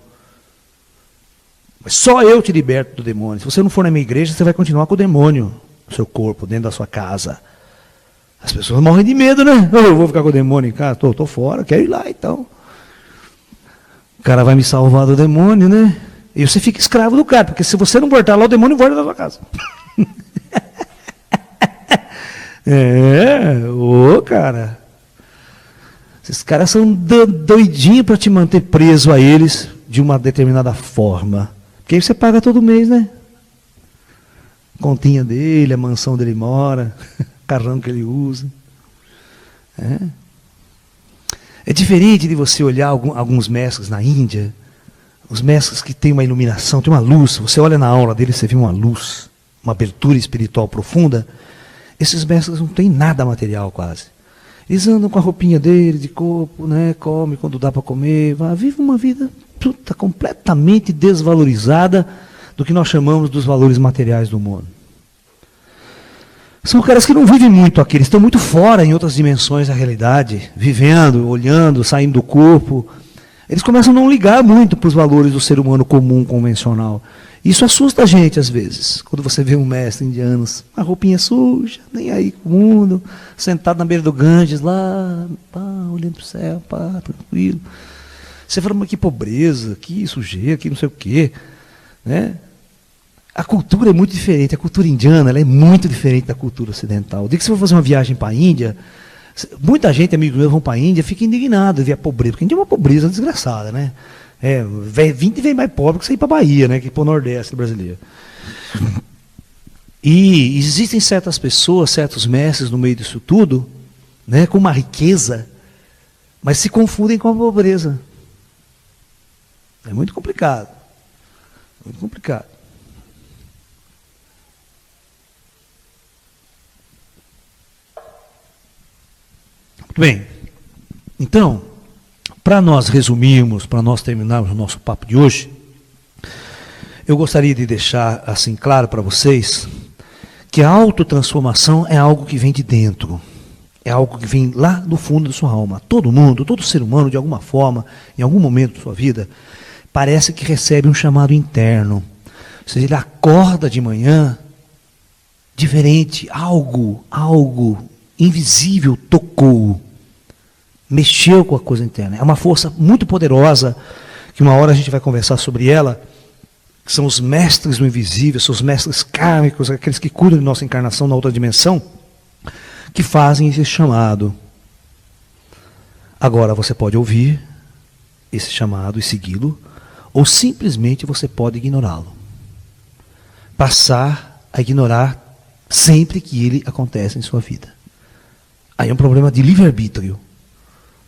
Mas só eu te liberto do demônio. Se você não for na minha igreja, você vai continuar com o demônio no seu corpo, dentro da sua casa. As pessoas morrem de medo, né? Eu vou ficar com o demônio em casa, estou fora, quero ir lá então. O cara vai me salvar do demônio, né? E você fica escravo do cara, porque se você não voltar lá, o demônio volta da sua casa. Cara. Esses caras são doidinhos para te manter preso a eles de uma determinada forma. Porque aí você paga todo mês, né? Continha dele, a mansão dele mora, o carrão que ele usa. É diferente de você olhar alguns mestres na Índia, os mestres que têm uma iluminação, têm uma luz. Você olha na aula deles, você vê uma luz, uma abertura espiritual profunda. Esses mestres não têm nada material quase. Eles andam com a roupinha dele, de corpo, né? Come quando dá para comer, vive uma vida completamente desvalorizada do que nós chamamos dos valores materiais do mundo. São caras que não vivem muito aqui, eles estão muito fora em outras dimensões da realidade, vivendo, olhando, saindo do corpo. Eles começam a não ligar muito para os valores do ser humano comum, convencional. Isso assusta a gente às vezes, quando você vê um mestre indiano, a roupinha suja, nem aí com o mundo, sentado na beira do Ganges, lá, olhando para o céu, tranquilo. Você fala, mas que pobreza, que sujeira, que não sei o quê. Né? A cultura é muito diferente, a cultura indiana ela é muito diferente da cultura ocidental. O dia que você for fazer uma viagem para a Índia, muita gente, amigos meus, vão para a Índia, fica indignado de ver a pobreza, porque a Índia é uma pobreza desgraçada, né? 20 vem mais pobre que você ir para a Bahia, né? Que ir para o Nordeste brasileiro. E existem certas pessoas, certos mestres no meio disso tudo, né, com uma riqueza, mas se confundem com a pobreza. É muito complicado. Muito complicado. Muito bem. Então, para nós resumirmos, para nós terminarmos o nosso papo de hoje, eu gostaria de deixar assim claro para vocês que a autotransformação é algo que vem de dentro. É algo que vem lá do fundo da sua alma. Todo mundo, todo ser humano, de alguma forma, em algum momento da sua vida, parece que recebe um chamado interno. Ou seja, ele acorda de manhã diferente, algo invisível tocou, mexeu com a coisa interna. É uma força muito poderosa, que uma hora a gente vai conversar sobre ela, que são os mestres do invisível, são os mestres kármicos, aqueles que cuidam de nossa encarnação na outra dimensão, que fazem esse chamado. Agora você pode ouvir esse chamado e segui-lo, ou simplesmente você pode ignorá-lo. Passar a ignorar sempre que ele acontece em sua vida. Aí é um problema de livre-arbítrio.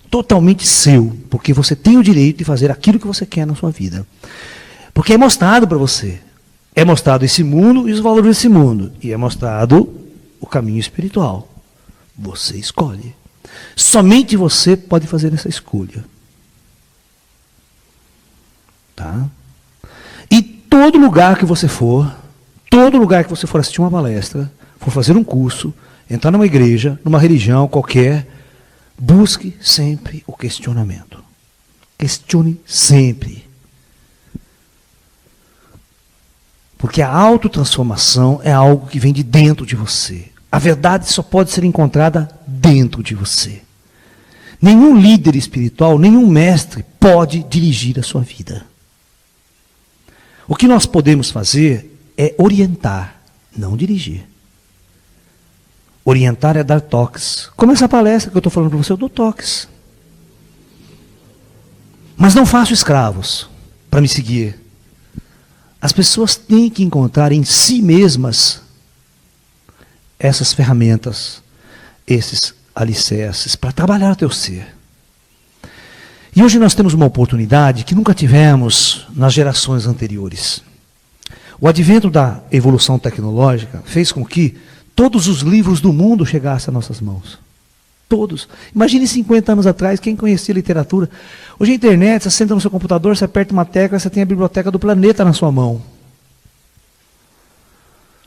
Totalmente seu, porque você tem o direito de fazer aquilo que você quer na sua vida. Porque é mostrado para você. É mostrado esse mundo e os valores desse mundo. E é mostrado o caminho espiritual. Você escolhe. Somente você pode fazer essa escolha. Tá? E todo lugar que você for assistir uma palestra, for fazer um curso, entrar numa igreja, numa religião qualquer, busque sempre o questionamento. Questione sempre. Porque a autotransformação é algo que vem de dentro de você. A verdade só pode ser encontrada dentro de você. Nenhum líder espiritual, nenhum mestre pode dirigir a sua vida. O que nós podemos fazer é orientar, não dirigir. Orientar é dar toques. Como essa palestra que eu estou falando para você, eu dou toques. Mas não faço escravos para me seguir. As pessoas têm que encontrar em si mesmas essas ferramentas, esses alicerces, para trabalhar o teu ser. E hoje nós temos uma oportunidade que nunca tivemos nas gerações anteriores. O advento da evolução tecnológica fez com que todos os livros do mundo chegassem às nossas mãos. Todos. Imagine 50 anos atrás, quem conhecia literatura. Hoje a internet, você senta no seu computador, você aperta uma tecla, você tem a biblioteca do planeta na sua mão.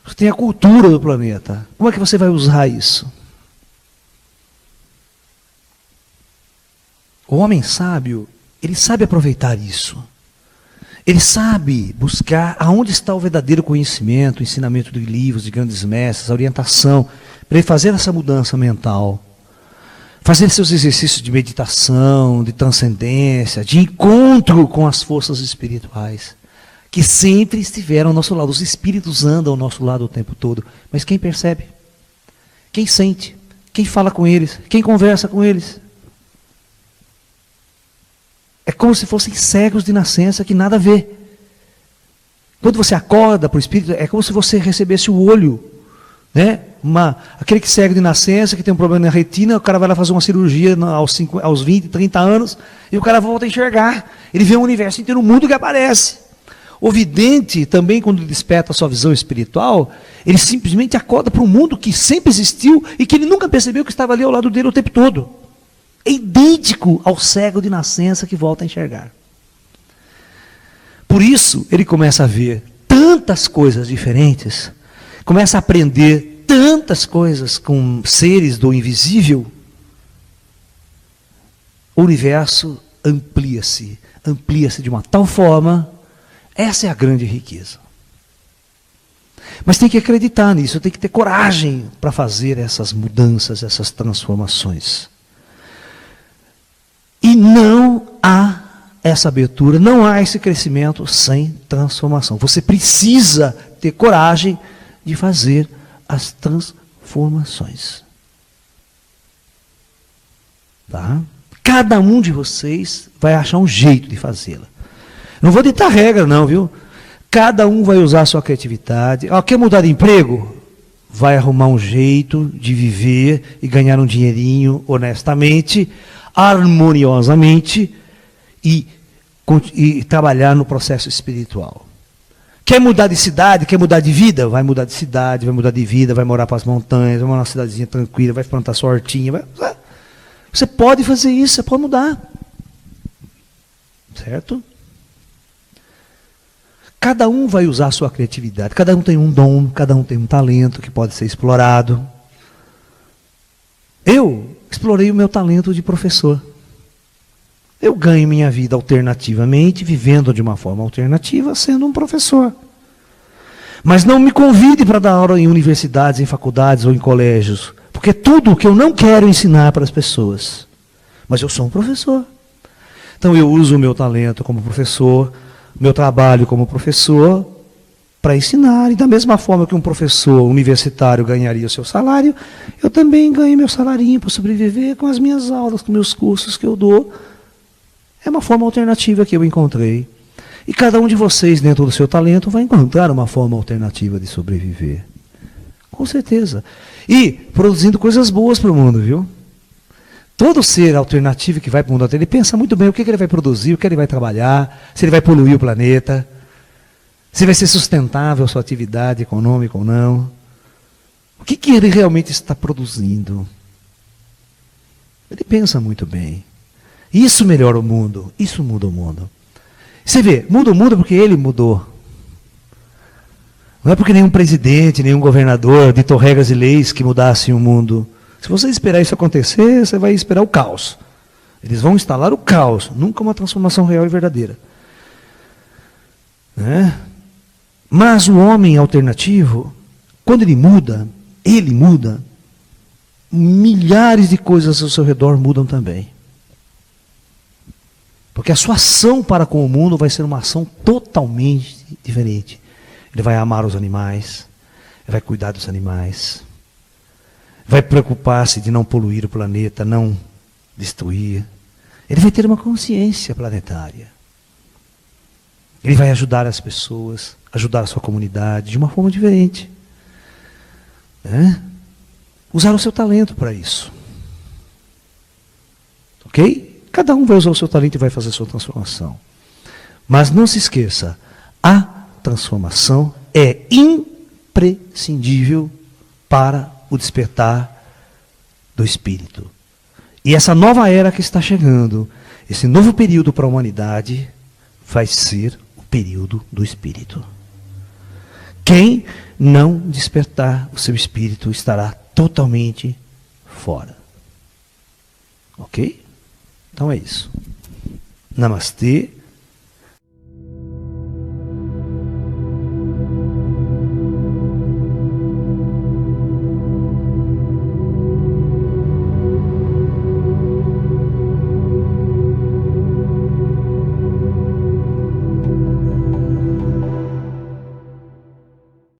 Você tem a cultura do planeta. Como é que você vai usar isso? O homem sábio, ele sabe aproveitar isso. Ele sabe buscar aonde está o verdadeiro conhecimento, o ensinamento de livros, de grandes mestres, a orientação, para ele fazer essa mudança mental. Fazer seus exercícios de meditação, de transcendência, de encontro com as forças espirituais, que sempre estiveram ao nosso lado. Os espíritos andam ao nosso lado o tempo todo. Mas quem percebe? Quem sente? Quem fala com eles? Quem conversa com eles? É como se fossem cegos de nascença que nada vê. Quando você acorda para o espírito, é como se você recebesse o olho, né? Aquele que cego de nascença, que tem um problema na retina, o cara vai lá fazer uma cirurgia aos 20, 30 anos, e o cara volta a enxergar. Ele vê o universo inteiro, o mundo que aparece. O vidente, também, quando desperta a sua visão espiritual, ele simplesmente acorda para um mundo que sempre existiu e que ele nunca percebeu que estava ali ao lado dele o tempo todo. É idêntico ao cego de nascença que volta a enxergar. Por isso, ele começa a ver tantas coisas diferentes, começa a aprender tantas coisas com seres do invisível. O universo amplia-se de uma tal forma. Essa é a grande riqueza. Mas tem que acreditar nisso, tem que ter coragem para fazer essas mudanças, essas transformações. E não há essa abertura, não há esse crescimento sem transformação. Você precisa ter coragem de fazer as transformações. Tá? Cada um de vocês vai achar um jeito de fazê-la. Não vou ditar regra não, viu? Cada um vai usar a sua criatividade. Quer mudar de emprego? Vai arrumar um jeito de viver e ganhar um dinheirinho honestamente, harmoniosamente e trabalhar no processo espiritual. Quer mudar de cidade, quer mudar de vida? Vai mudar de cidade, vai mudar de vida, vai morar para as montanhas, vai morar numa cidadezinha tranquila, vai plantar sua hortinha. Você pode fazer isso, você pode mudar. Certo? Cada um vai usar a sua criatividade, cada um tem um dom, cada um tem um talento que pode ser explorado. Eu explorei o meu talento de professor. Eu ganho minha vida alternativamente, vivendo de uma forma alternativa, sendo um professor. Mas não me convide para dar aula em universidades, em faculdades ou em colégios, porque é tudo que eu não quero ensinar para as pessoas. Mas eu sou um professor. Então eu uso o meu talento como professor, meu trabalho como professor, para ensinar. E da mesma forma que um professor universitário ganharia o seu salário, eu também ganho meu salarinho para sobreviver com as minhas aulas, com meus cursos que eu dou. É uma forma alternativa que eu encontrei. E cada um de vocês, dentro do seu talento, vai encontrar uma forma alternativa de sobreviver. Com certeza. E produzindo coisas boas para o mundo, viu? Todo ser alternativo que vai para o mundo, ele pensa muito bem o que ele vai produzir, o que ele vai trabalhar, se ele vai poluir o planeta, se vai ser sustentável a sua atividade econômica ou não. O que ele realmente está produzindo? Ele pensa muito bem. Isso melhora o mundo, isso muda o mundo. Você vê, muda o mundo porque ele mudou. Não é porque nenhum presidente, nenhum governador ditou regras e leis que mudassem o mundo. Se você esperar isso acontecer, você vai esperar o caos. Eles vão instalar o caos, nunca uma transformação real e verdadeira. Né? Mas o homem alternativo, quando ele muda, milhares de coisas ao seu redor mudam também. Porque a sua ação para com o mundo vai ser uma ação totalmente diferente. Ele vai amar os animais, ele vai cuidar dos animais, vai preocupar-se de não poluir o planeta, não destruir. Ele vai ter uma consciência planetária. Ele vai ajudar as pessoas, ajudar a sua comunidade de uma forma diferente. Usar o seu talento para isso. Ok? Cada um vai usar o seu talento e vai fazer a sua transformação. Mas não se esqueça, a transformação é imprescindível para o despertar do Espírito. E essa nova era que está chegando, esse novo período para a humanidade, vai ser o período do Espírito. Quem não despertar o seu Espírito estará totalmente fora. Ok? Então é isso. Namastê.